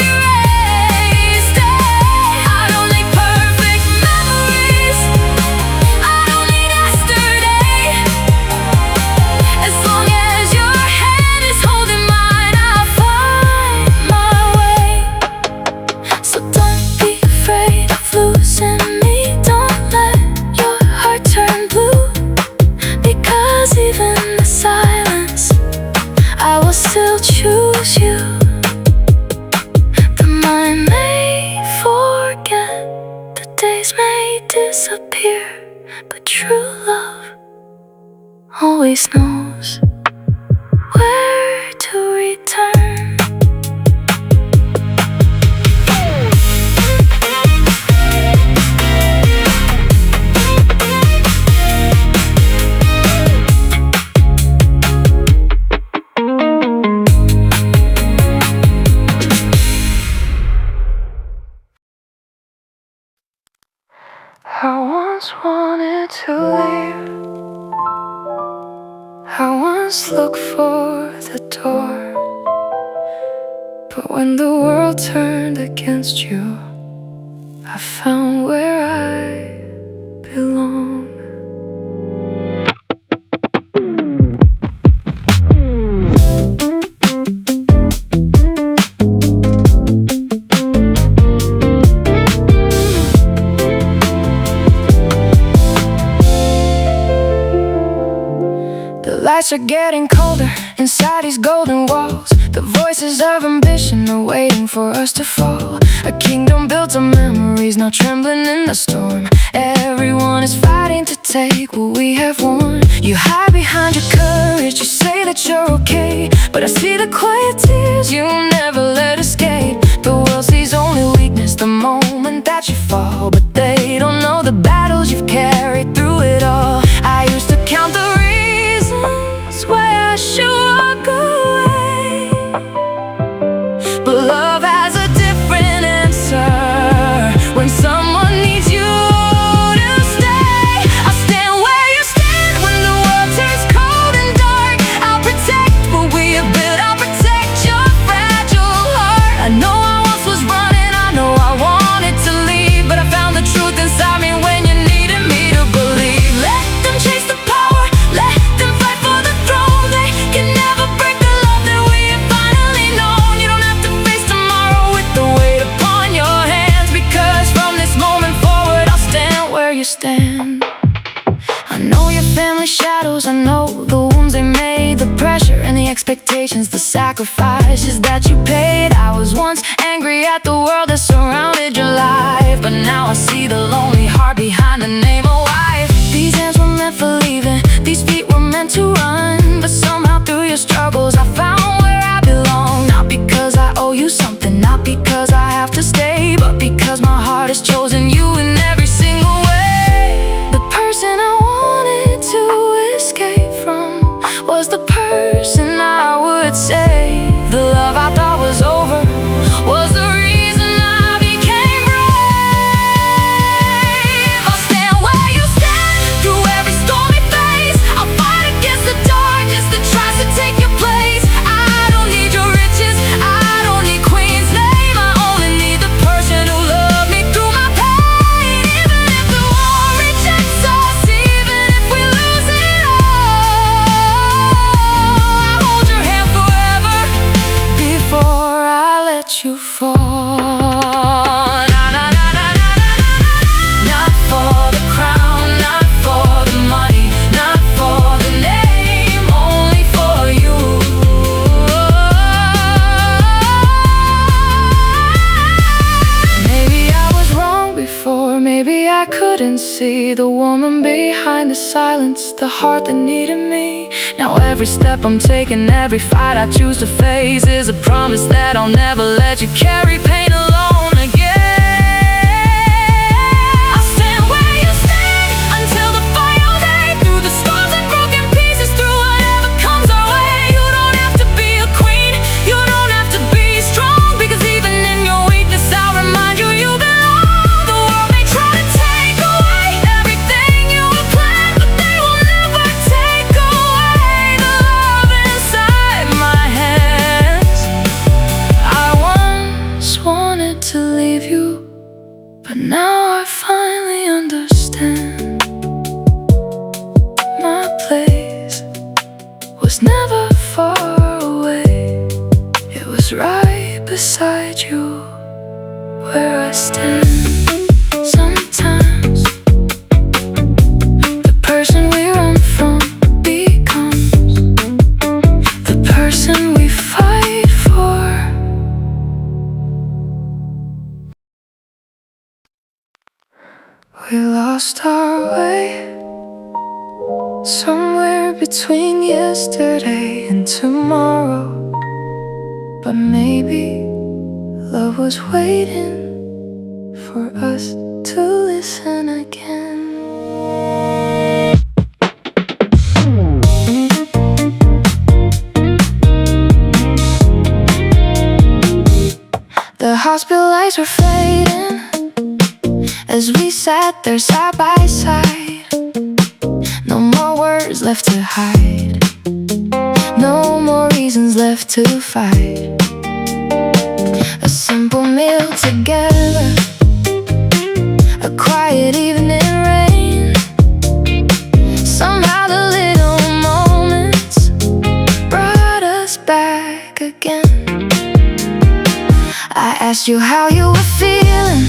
erased. I don't need perfect memories, I don't need yesterday. As long as your hand is holding mine, I'll find my way. So don't be afraid of losing me, don't let your heart turn blue, because even in the silence I will still choose you. The mind may forget, the days may disappear, but true love always knows where to return. I once wanted to leave. I once looked for the door, but when the world turned against you, I found where I belong. The lights are getting colder inside these golden walls. The voices of ambition are waiting for us to fall. A kingdom built of memories, now trembling in the storm. Everyone is fighting to take what we have won. You hide behind your courage, you say that you're okay, but I see the quiet tears you never let escape. The world sees only weakness the moment that you fall, but they don't know the battles you've carried through it all. I used to count the reasons why I should walk away, but love has a different answer. When someone needs you to stay, I'll stand where you stand. When the world turns cold and dark, I'll protect what we have built. I'll protect your fragile heart. I know I once was running, I know I wanted to leave, but I found the truth inside me when you needed me to believe. Let them chase the power, let them fight for the throne. They can never break the love that we have finally known. You don't have to face tomorrow with the weight upon your hands, because from this moment forward I'll stand where you stand. I know your family shadows, I know the wounds they made, the pressure and the expectations, the sacrifices that you paid. I was once angry at the world that surrounded your life, but now I see the lonely heart behind the name of wife. These hands were meant for leaving, these feet were meant to run, but somehow through your struggles I found where I belong. Not because I owe you something, not because I have to stay, but because my heart has chosen you in every single way. The person I wanted to escape from was the person I would save. The love I thought was over was the reason I became brave. I'll stand where you stand through every stormy phase. I'll fight against the darkness that tries to take your place. I don't need your riches, I don't need queen's name. I only need the person who loved me through my pain. Even if the war rejects us, even if we lose it all, I'll hold your hand forever before I let you fall. Na, na, na, na, na, na, na. Not for the crown, not for the money, not for the name, only for you. Maybe I was wrong before, maybe I couldn't see the woman behind the silence, the heart that needed me. Now every step I'm taking, every fight I choose to face is a promise that I'll never let you carry pain alone again. I'll stand where you stand until the final day, through the storms and broken pieces, through whatever comes our way. You don't have to be a queen, you don't have to be strong, because even in your weakness I'll remind you you belong. The world may try to take away everything you have planned, but they will never take away the love inside my hands. I once wanted to leave you, but now I finally understand. My place was never far away, it was right beside you where I stand. Sometimes the person we run from becomes the person we fight for. We lost our way somewhere between yesterday and tomorrow, but maybe love was waiting for us to listen again. The hospital lights were fading, as we sat there side by side. No more words left to hide, no more reasons left to fight. A simple meal together, a quiet evening rain. Somehow the little moments brought us back again. I asked you how you were feeling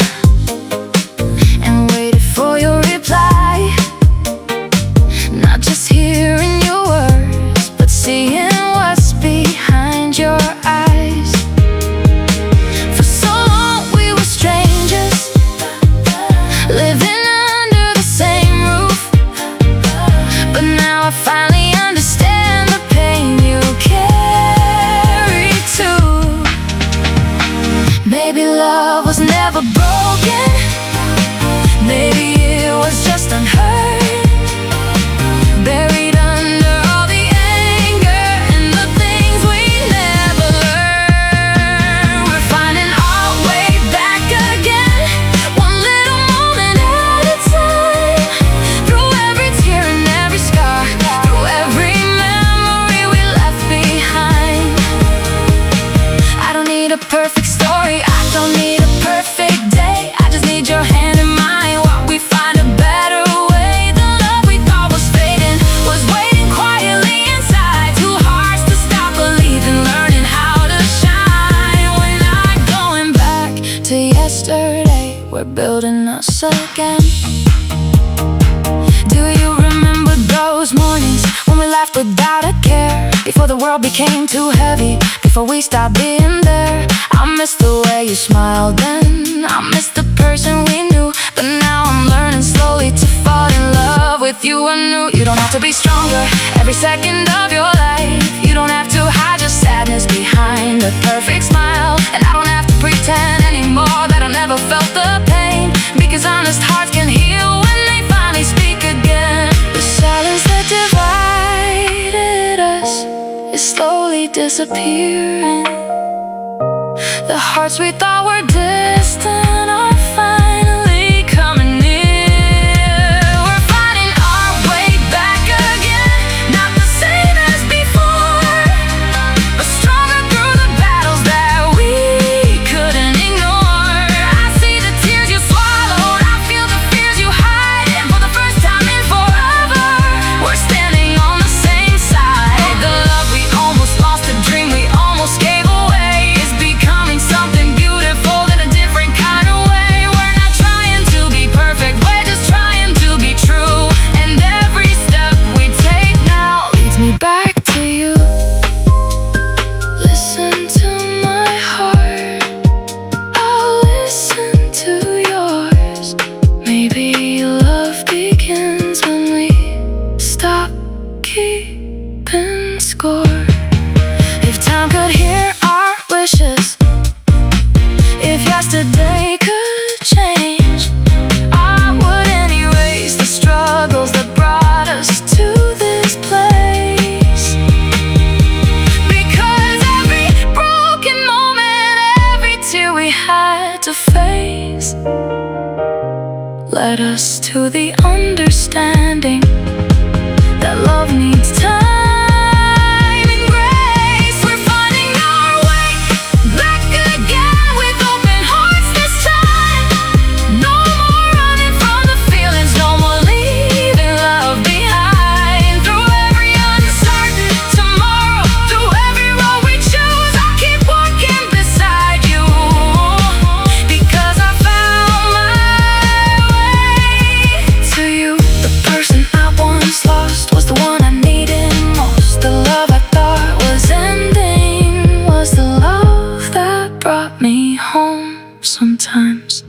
and waited for your reply. Not just hearing your words, but seeing what's behind your eyes. For so long we were strangers, living under the same roof. But now I finally understand the pain you carry too. Maybe love was never broken, maybe it was just unheard, buried under all the anger and the things we never learned. We're finding our way back again, one little moment at a time. Through every tear and every scar, through every memory we left behind. I don't need a perfect story, I don't need a perfect day. I just need your hand in mine while we find a better way. The love we thought was fading was waiting quietly inside. Two hearts to stop believing, learning how to shine. We're not going back to yesterday, we're building us again. Do you remember those mornings when we laughed without a care? Before the world became too heavy, before we stopped being there. I miss the way you smiled then, I miss the person we knew. But now I'm learning slowly to fall in love with you anew. You don't have to be stronger every second of your life. You don't have to hide your sadness behind a perfect smile. And I don't have to pretend anymore that I never felt the pain, because honest hearts can heal when they finally speak again. The silence that divided us is slowly disappearing. The hearts we thought were distant are finally coming near. We're finding our way back again, not the same as before, but stronger through the battles that we couldn't ignore. I see the tears you swallowed, I feel the fears you hide, and for the first time in forever, we're standing on the same side. The love we almost lost, the dream we almost gave away, is becoming something beautiful in a different kind of way. We're not trying to be perfect, we're just trying to be true. And every step we take now leads me back to you. Listen to my heart, I'll listen to yours. Maybe love begins when we stop keeping score. If time could hear our wishes, if yesterday could change, I wouldn't erase the struggles that brought us to this place. Because every broken moment, every tear we had to face, led us to the understanding that love needs time. Sometimes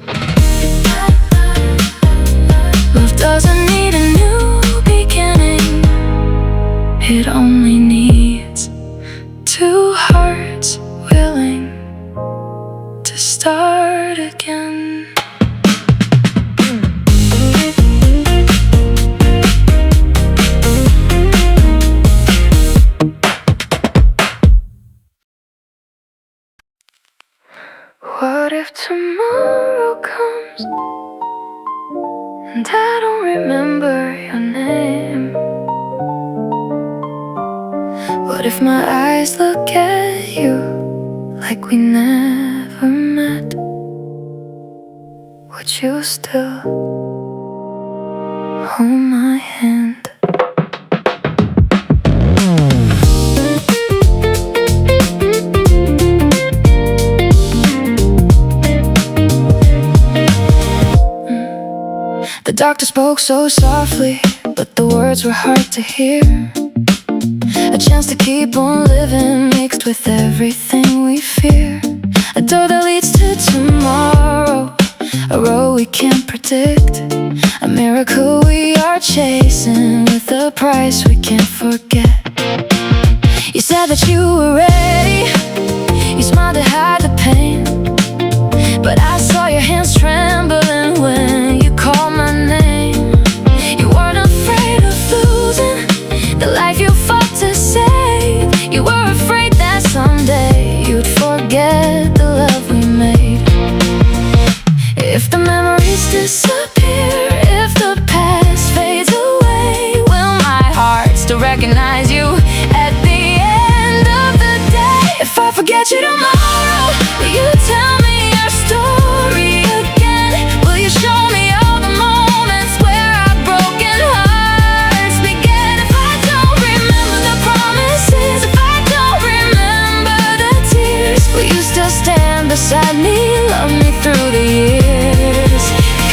love doesn't need a new beginning, it only needs two hearts willing to start again. What if tomorrow comes don't remember your name. What if my eyes look at you like we never met? Would you still hold my hand? The doctor spoke so softly, but the words were hard to hear. A chance to keep on living, mixed with everything we fear. A door that leads to tomorrow, a road we can't predict. A miracle we are chasing, with a price we can't forget. You said that you were ready, you smiled to hide the pain, but I saw your hands trembling when you called my name. You weren't afraid of losing the life you fought to save. You were afraid that someday you'd forget the love we made. If the memories disappear, if the past fades away, will my heart still recognize you at the end of the day? If I forget you tomorrow, will you tell me your story again? Will you show me all the moments where our broken hearts began? If I don't remember the promises, if I don't remember the tears, will you still stand beside me, love me through the years?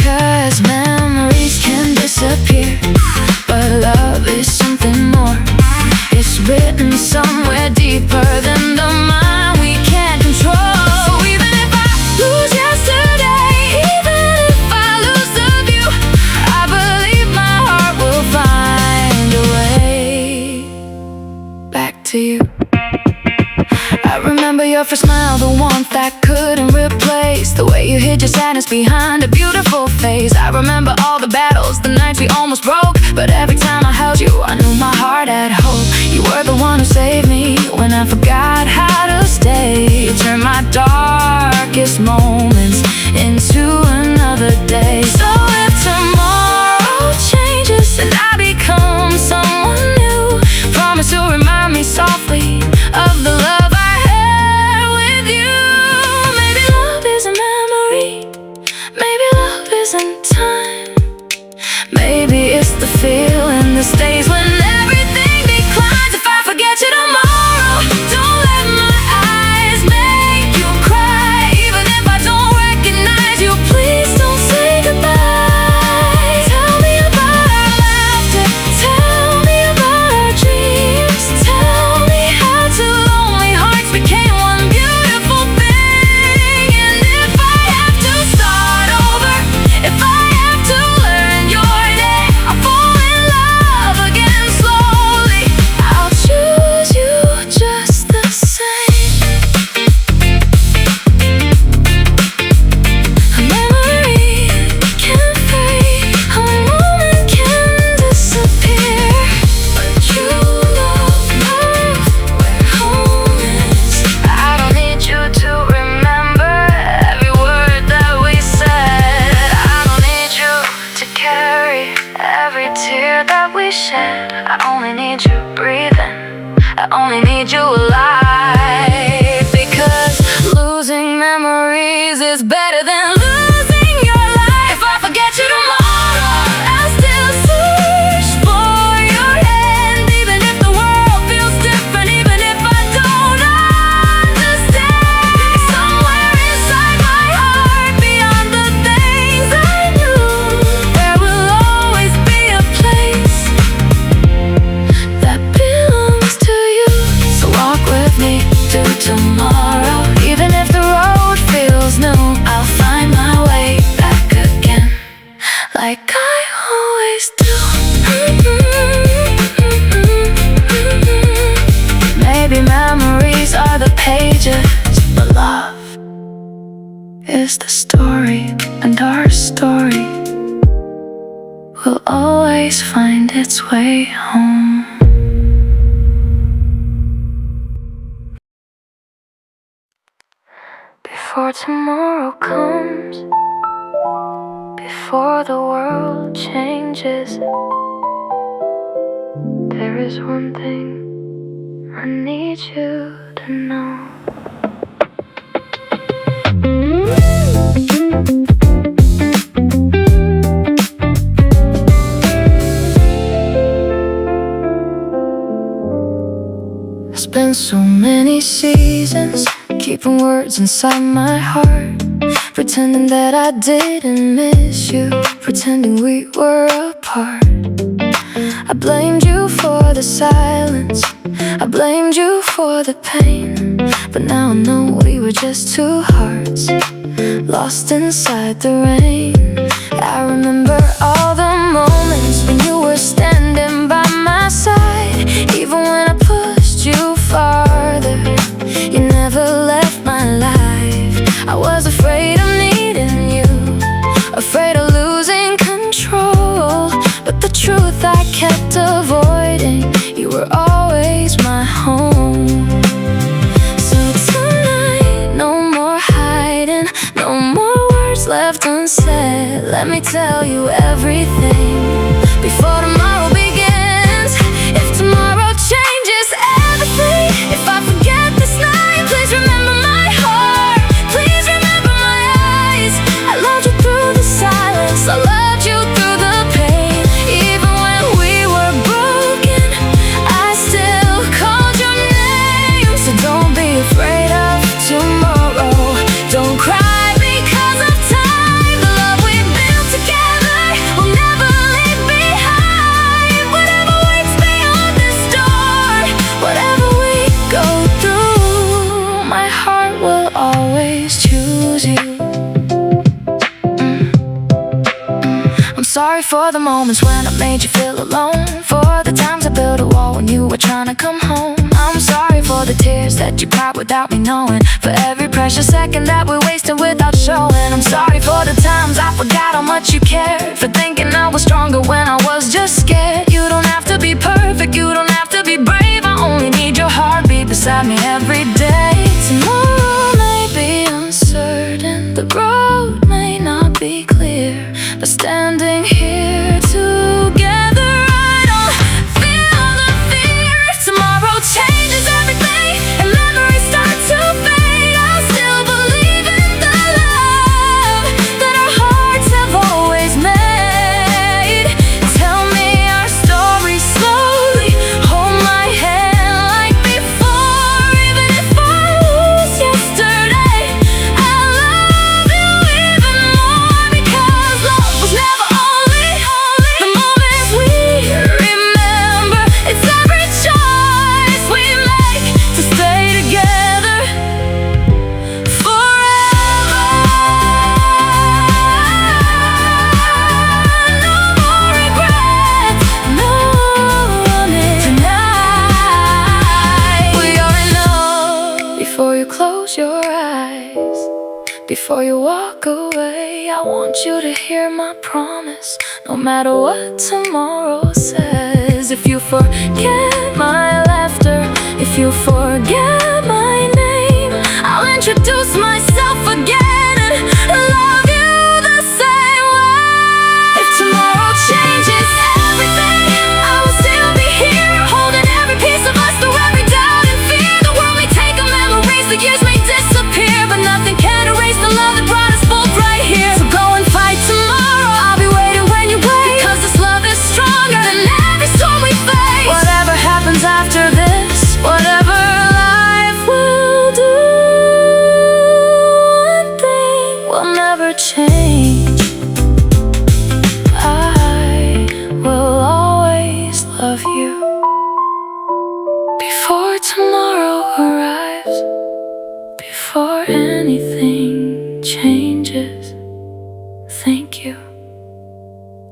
'Cause memories can disappear, but love is something more. It's written somewhere deeper than the mind we can't control. So even if I lose yesterday, even if I lose the view, I believe my heart will find a way back to you. I remember your first smile, the warmth that couldn't replace, the way you hid your sadness behind a beautiful face. I remember all the battles, the nights we almost broke, but every time I held you, I knew my heart had hope. You were the one who saved me when I forgot how to stay. You turned my darkest moments into another day. So if tomorrow changes and I become someone new, promise you'll remind me softly of the love I had with you. Maybe love is a memory, maybe love isn't time. Maybe it's the feeling that stays when everything declines. If I forget you tomorrow, don't let my eyes make you cry. Even if I don't recognize you, please don't say goodbye. Tell me about our laughter, tell me about our dreams. Tell me how two lonely hearts became one beautiful thing. And if I have to start over, if I have to learn your name, I'll fall in love again slowly. I'll choose you just the same. A memory can fade, a moment can disappear, but true love knows where home is. I don't need you to remember every word that we said. I don't need you to carry every tear that we shed. I only need you breathing, I only need you alive. Because losing memories is better than losing your life. If I forget you tomorrow, I'll still search for your hand. Even if the world feels different, even if I don't understand, somewhere inside my heart, beyond the things I knew, there will always be a place that belongs to you. So walk with me to tomorrow. Even if the road feels new, I'll find my way back again, like I always do. Maybe memories are the pages, but love is the story, and our story will always find its way home. Before tomorrow comes, before before the world changes. There is one thing I need you to know. I spent so many seasons keeping words inside my heart, pretending that I didn't miss you, pretending we were apart. I blamed you for the silence, I blamed you for the pain, but now I know we were just two hearts lost inside the rain. I remember all the moments when you were standing by my side, even when I pushed you farther. You never left my life. I was afraid of needing you, afraid of losing control, but the truth I kept avoiding, you were always my home. So tonight, no more hiding, no more words left unsaid. Let me tell you everything before tomorrow begins. If tomorrow changes everything, if I forget this night, please remember my heart, please remember my eyes. I loved you through the silence, I loved you through the pain. Even when we were broken, I still called your name. So don't be afraid of tomorrow, don't cry because of time. The love we built together will never leave behind. Whatever waits beyond this door, whatever we go through, my heart will always choose you. I'm sorry for the moments when I made you feel alone, for the times I built a wall when you were trying to come home. I'm sorry for the tears that you cried without me knowing, for every precious second that we wasted without showing. I'm sorry for the times I forgot how much you cared, for thinking I was stronger when I was just scared. You don't have to be perfect, you don't have to be brave, I only need your heartbeat beside me every day. Tomorrow may be uncertain, the road may not be clear, but standing here together, I don't feel the fear. Tomorrow changes everything, and memories start to fade. I still believe in the love that our hearts have always made. Tell me our story slowly, hold my hand like before. Even if I lose yesterday, I love you even more, because love was never only the moments we remember. It's every choice we make to stay together forever. No more regrets, no running tonight. We are enough. Before you close your eyes, before you walk away, I want you to hear my promise, no matter what tomorrow says. If you forget my laughter, if you forget my name, I'll introduce myself again and love you the same way. If tomorrow changes everything, I will still be here, holding every piece of us through every doubt and fear. The world may take our memories, the years may disappear, but nothing can erase the love that brought us both right here. So go and fight tomorrow, I'll be waiting when you wait, because this love is stronger than every storm we face. Whatever happens after this, whatever life will do, one thing will never change. I will always love you before tomorrow arrives, before anything changes. Thank you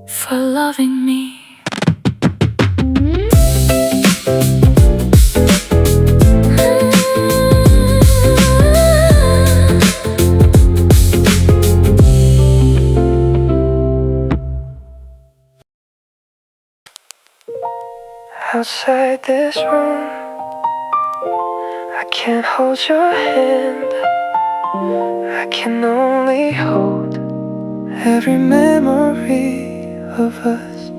for loving me. Outside this room, I can't hold your hand, I can only hold every memory of us.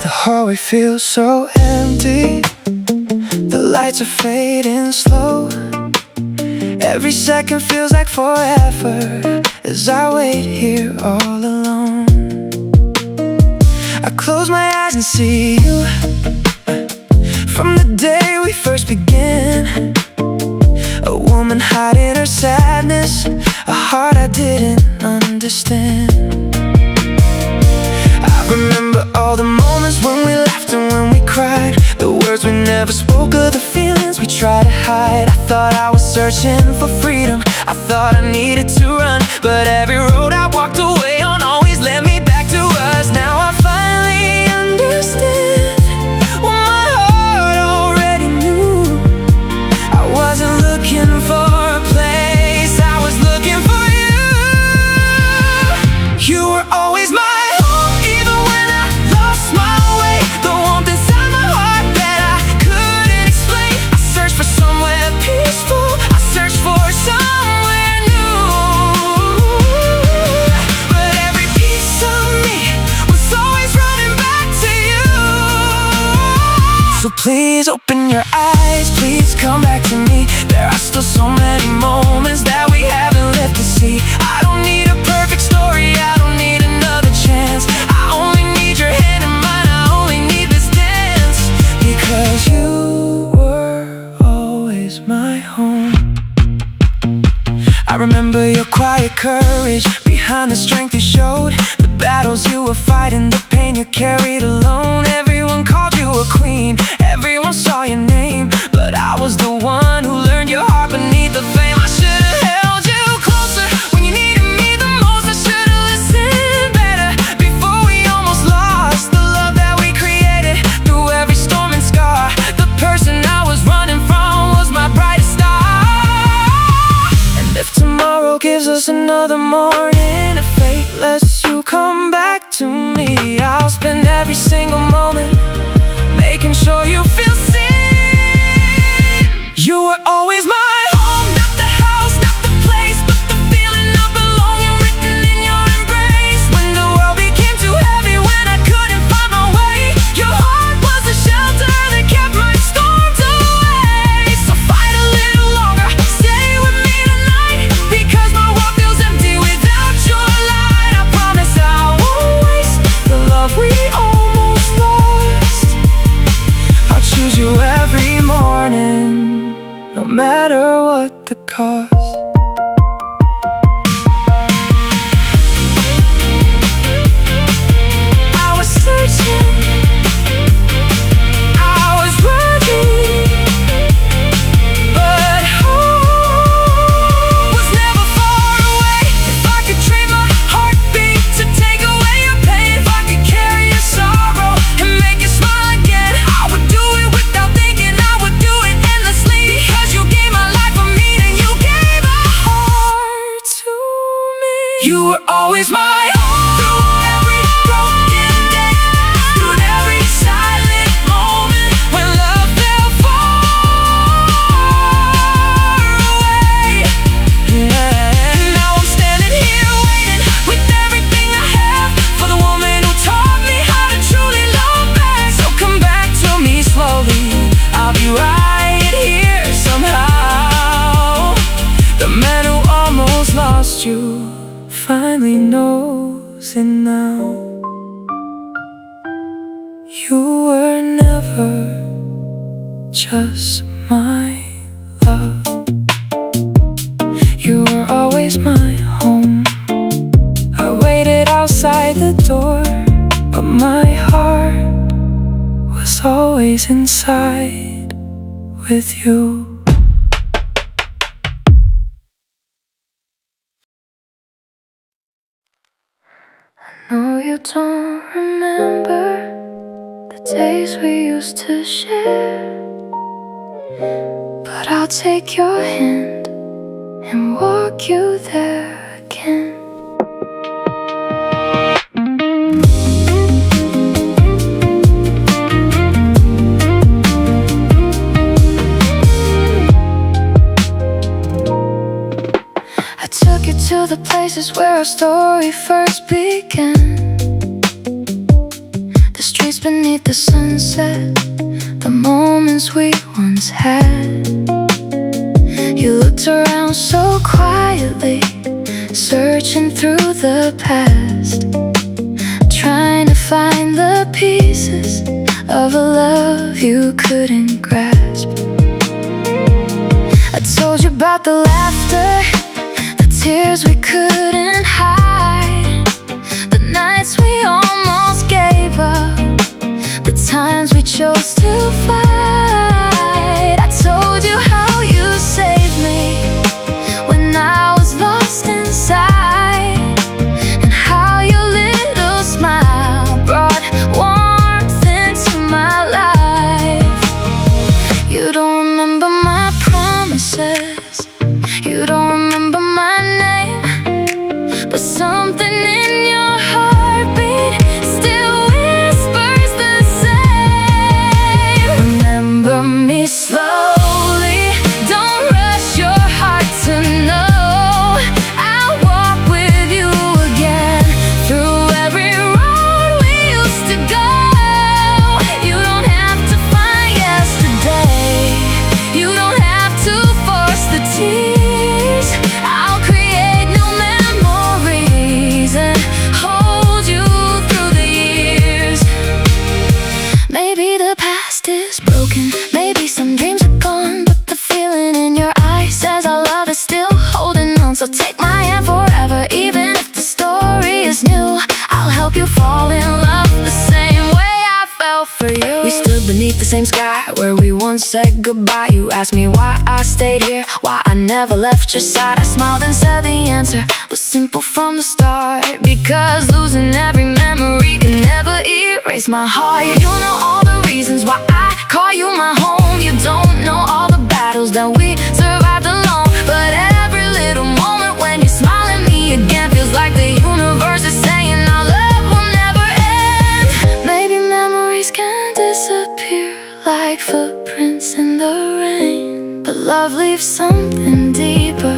The hallway feels so empty, the lights are fading slow. Every second feels like forever as I wait here all alone. I close my eyes and see you from the day we first began. A woman hiding her sadness, a heart I didn't understand. I remember all the moments when we laughed and when we cried, the words we never spoke of, the feelings we tried to hide. I thought I was searching for freedom, I thought I needed to run, but every road I walked away on always led me back to us. Now I finally understand what my heart already knew. I wasn't looking for a place, I was looking for you. You were always my please open your eyes, please come back to me. There are still so many moments that we haven't lived to see. I don't need a perfect story, I don't need another chance. I only need your hand in mine, I only need this dance. Because you were always my home. I remember your quiet courage behind the strength you showed, the battles you were fighting, the pain you carried alone. Everyone called you a queen, everyone saw your name, but I was the one who learned your heart beneath the fame. I should've held you closer when you needed me the most. I should've listened better before we almost lost the love that we created through every storm and scar. The person I was running from was my brightest star. And if tomorrow gives us another morning, if fate lets you come back to me, I'll spend every single moment making sure you feel seen. You were always my home, not the house, not the place, but the feeling of belonging written in your embrace. When the world became too heavy, when I couldn't find my way, your heart was the shelter that kept my storms away. So fight a little longer, stay with me tonight, because my world feels empty without your light. I promise I won't waste the love we almost lost. I'll choose you every morning, no matter what the cost. I was searching, I was running, but home was never far away. If I could trade my heartbeat to take away your pain, if I could carry your sorrow and make you smile again, I would do it without thinking, I would do it endlessly. Because you gave my life a meaning, you gave a heart to me. You were always my home. Through every broken day, through every silent moment, when love fell far away. And now I'm standing here waiting with everything I have for the woman who taught me how to truly love back. So come back to me slowly, I'll be right here somehow. The man who almost lost you finally knows it now. You were never just my love, you were always my home. I waited outside the door, but my heart was always inside with you. No, you don't remember the days we used to share, but I'll take your hand and walk you there again. to the places where our story first began. The streets beneath the sunset, the moments we once had. You looked around so quietly, searching through the past, trying to find the pieces of a love you couldn't grasp. I told you about the laughter, the tears we couldn't hide, the nights we almost gave up, the times we chose to fight. I told you how you saved me when I was lost inside, and how your little smile brought warmth into my life. You don't remember my promises, you don't remember my name, but something in your heartbeat still whispers the same. Remember me slowly, don't rush your heart to know. I'll walk with you again through every road we used to go. You don't have to find yesterday, you don't have to force the tears. I'll create new memories and hold you through the years. Maybe the past is broken, maybe some dreams are gone, but the feeling in your eyes says our love is still holding on. So take my hand forever, even if the story is new. I'll help you fall in love the same way I fell for you. We stood beneath the same sky where we once said goodbye. You asked me why I stayed here, why I never left your side. I smiled and said the answer was simple from the start, because losing every memory can never erase my heart. You know all the reasons why I call you my home. You don't know all the battles that we survived alone, but every little moment when you smile at me again feels like the universe is saying our love will never end. Maybe memories can disappear like footprints in the rain, but love leaves something deeper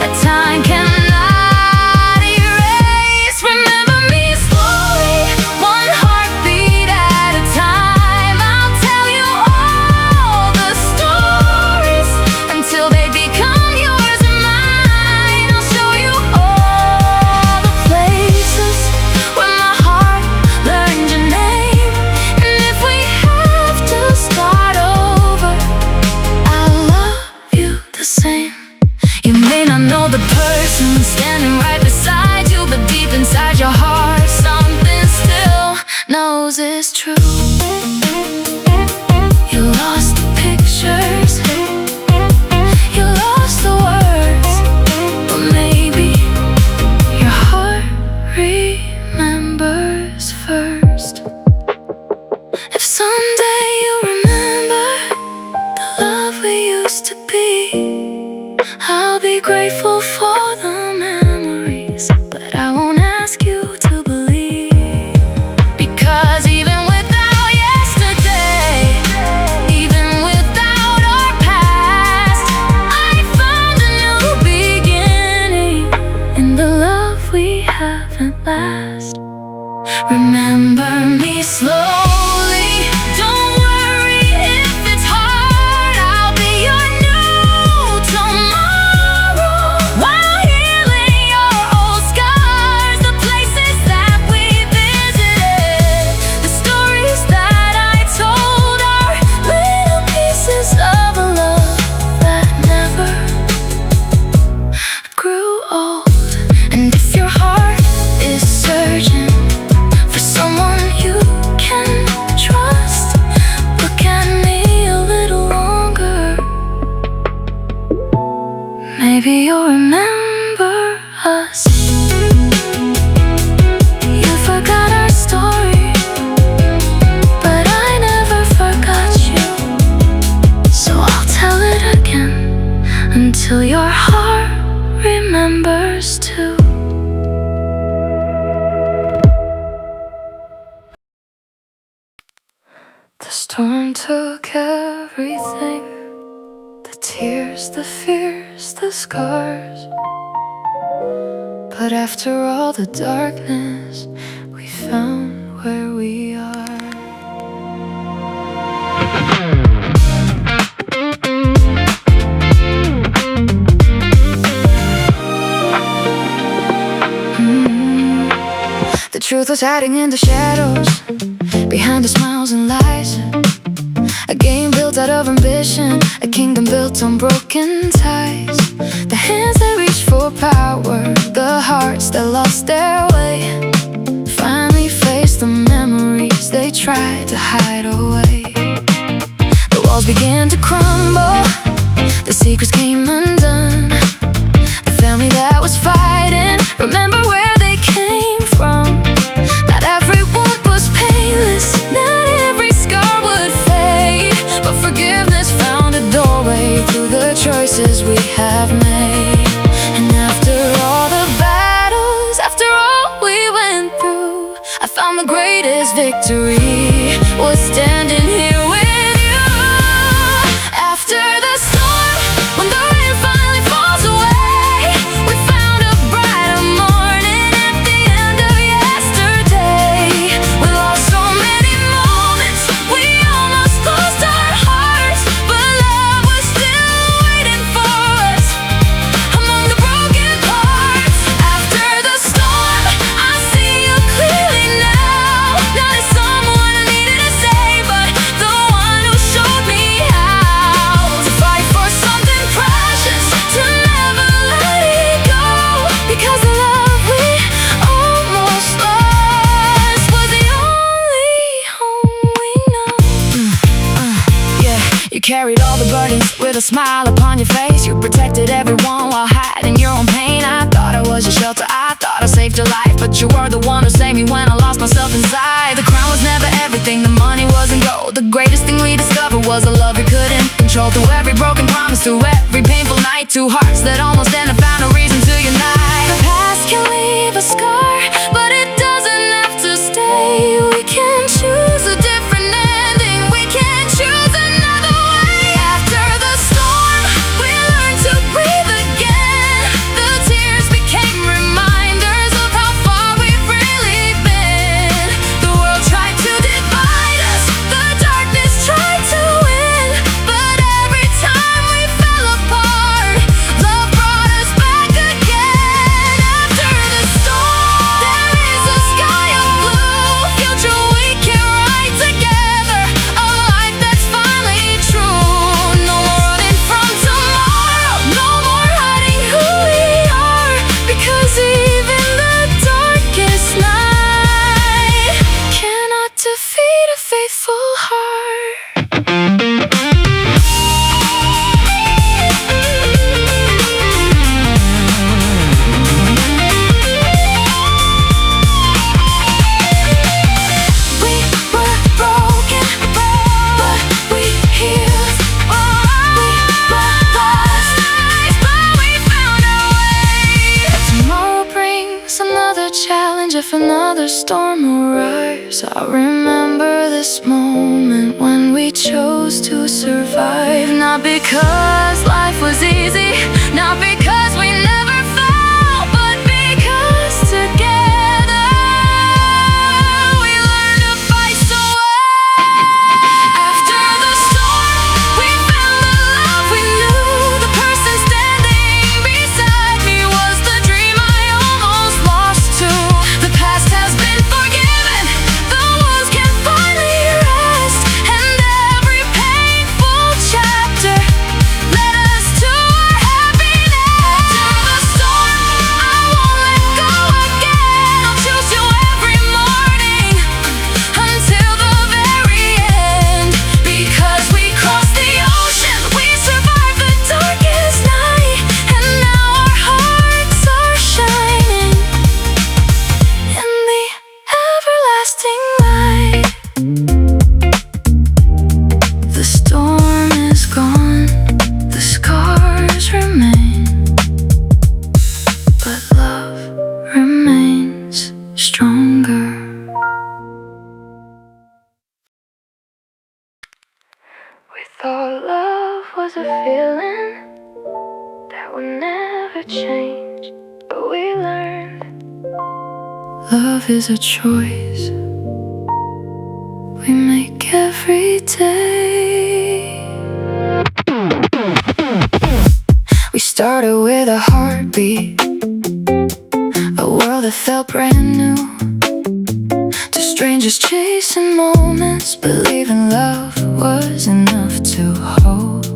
that time cannot erase. Remember me slowly, one heartbeat at a time. I'll tell you all the stories until they become yours and mine. I'll show you all the places where my heart learned your name, and if we have to start over, I'll love you the same. You may not know the person standing right beside you, but deep inside your heart something still knows it's true. You lost the pictures, you lost the words, but maybe your heart remembers first. If someday you remember the love we used to be, I'll be grateful for the memories, but I won't ask you to believe. Because even without yesterday, even without our past, I found a new beginning in the love we have at last. Remember me slowly, don't worry if it's hard. I'll be your new tomorrow, while healing your old scars, the places that we visited, the stories that I told are little pieces of a love that never grew old. And if your heart is searching for someone you can trust, look at me a little longer. Maybe you'll remember us. You forgot our story, but I never forgot you. So I'll tell it again until your heart remembers too. The storm took everything, the tears, the fears, the scars. But after all the darkness, we found where we are. The truth was hiding in the shadows, behind the smiles and lies. A game built out of ambition, a kingdom built on broken ties. The hands that reached for power, the hearts that lost their way, finally faced the memories they tried to hide away. The walls began to crumble, the secrets came undone. The family that was fighting, remember where they came from. Not every wound was painless, not every scar would fade, but forgiveness found a doorway through the choices we have made. And after all the battles, after all we went through, I found the greatest victory was standing here with you. After the storm, when the rain finally falls away, we found a brighter morning at the end of yesterday. We lost so many moments, we almost closed our hearts, but love was still waiting for us among the broken parts. After the storm, I see you clearly now. Not as someone I needed to save, but the one who showed me how to fight for something precious, to never let it go. Because the love we almost lost was the only home we know. Yeah, you carried all the burdens with a smile upon your face. You protected everyone while hiding your own pain. I thought I was your shelter, I thought I saved your life, but you were the one who saved me when I lost myself inside. The crown was never everything, the money wasn't gold. The greatest thing we discovered was a love we couldn't control. Through every broken promise, through every painful night, two hearts that almost ended found a reason to unite. The past can leave a scar, but it doesn't have to stay. We can choose a different ending, we can choose another way. After the storm, we learned to breathe again. The tears became reminders of how far we've really been. The world tried to divide us, the darkness tried to win, but every time we fell apart, love brought us back again. After the storm, there is a sky of blue, future we can write together, a life that's finally true. No more running from tomorrow, no more hiding who we are, because even the darkest night cannot defeat a faithful heart. We were broken, but we healed. We were lost, but we found our way. Tomorrow brings another challenge, if another storm arrives. I remember this moment when we chose to survive. Not because life was easy, not because we never fell, but because together we learned to fight so well. After the storm, we found the love we knew. The person standing beside me was the dream I almost lost to. The past has been forgiven, the wounds can finally rest, and every painful chapter led us to our happiness. After the storm, I won't let go again. I'll choose you every morning until the very end. Because we crossed the ocean, we survived the darkest night, and now our hearts are shining in the everlasting light. The storm is gone, the scars remain, but love remains stronger. We thought love was a feeling that would never change, but we learned Love is a choice we make every day. We started with a heartbeat, a world that felt brand new, to strangers chasing moments, believing love was enough to hold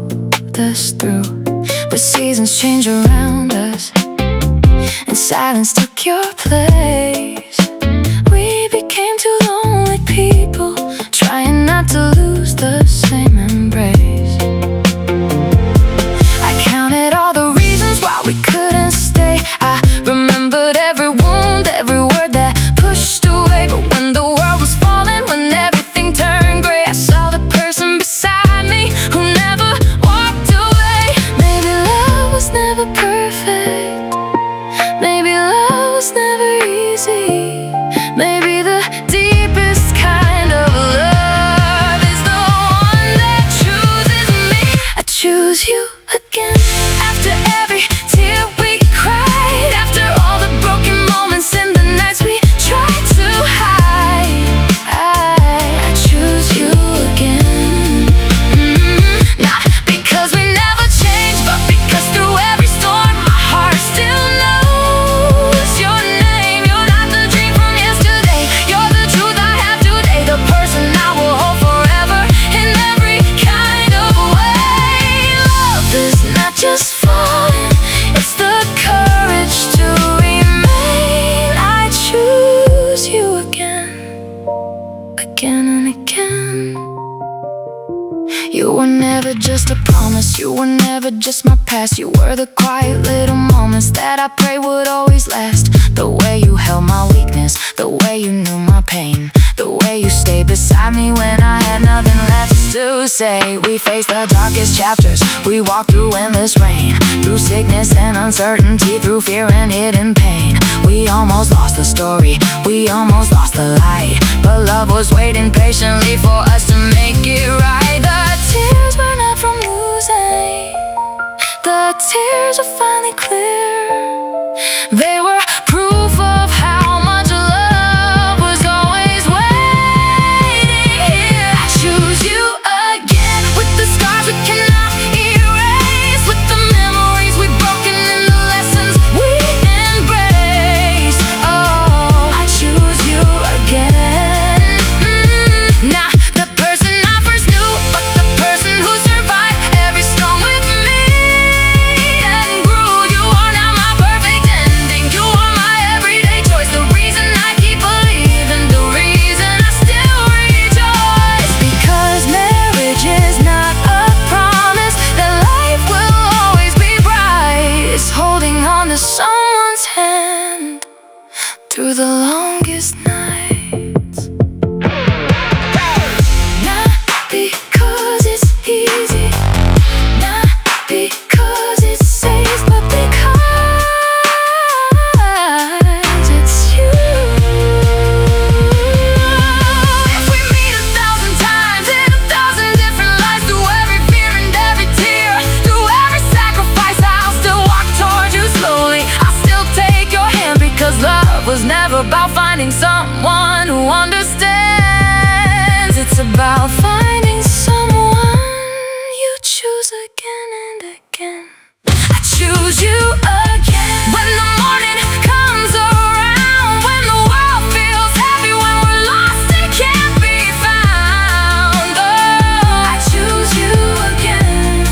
us through. But seasons change around us, and silence took your place. We became two lonely people, trying not to lose the same embrace. I counted all the reasons why we couldn't stay. I remembered every wound, every word that pushed away. But when the world was falling, when everything turned gray, I saw the person beside me who never walked away. Maybe love was never perfect, maybe love was never easy. Maybe the deepest kind of love is the one that chooses me. I choose you again. After every tear we cried, after all the broken moments and the nights we tried to hide, I choose you again. Not because we never changed, but because through every storm my heart still knows your name. You're not the dream from yesterday, you're the truth I have today, the person I will hold forever in every kind of way. Love is not just falling, it's the courage to remain. I choose you again, again and again. You were never just a promise, you were never just my past. You were the quiet little moments that I pray would always last. The way you held my weakness, the way you knew my pain, the way you stayed beside me when I had nothing left to say. We faced the darkest chapters, we walked through endless rain, through sickness and uncertainty, through fear and hidden pain. We almost lost the story, we almost lost the light, but love was waiting patiently for us to make it right. The tears were not from losing, the tears were finally clear. They were proof of how much love was always waiting here. I choose you again, with the scars we cannot erase, with the memories we've broken and the lessons we embrace. Oh, I choose you again. Not the person I first knew, but the person who survived every storm with me and grew. You are now my perfect ending, you are my everyday choice, the reason I keep believing, the reason I still rejoice. Because marriage is not a promise that life will always be bright, it's holding on to someone's hand through the longest nights. Not because it's easy, not because it's safe, but because it's you. If we meet 1,000 times in 1,000 different lives, through every fear and every tear, through every sacrifice, I'll still walk toward you slowly. I'll still take your hand, because love was never about finding someone who understands. It's about finding someone you choose again and again. I choose you again. When the morning comes around, when the world feels heavy, when we're lost and can't be found, oh, I choose you again.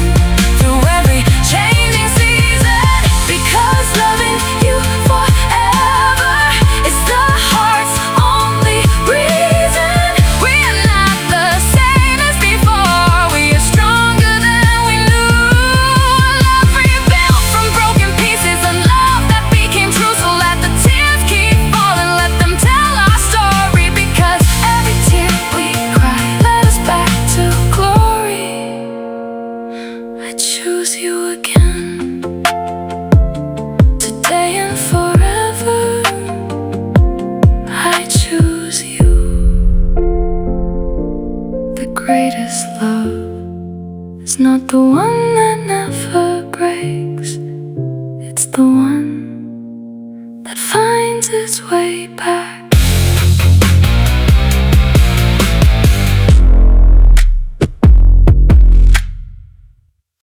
Through every changing season, because loving you forever is the heart's only reason. We are not the same as before, we are stronger than we knew. Love rebuilt from broken pieces, a love that became true. So let the tears keep falling, let them tell our story, because every tear we cry led us back to glory. I choose you again, today and forever. I choose you. The greatest love is not the one that never breaks, it's the one that finds its way back.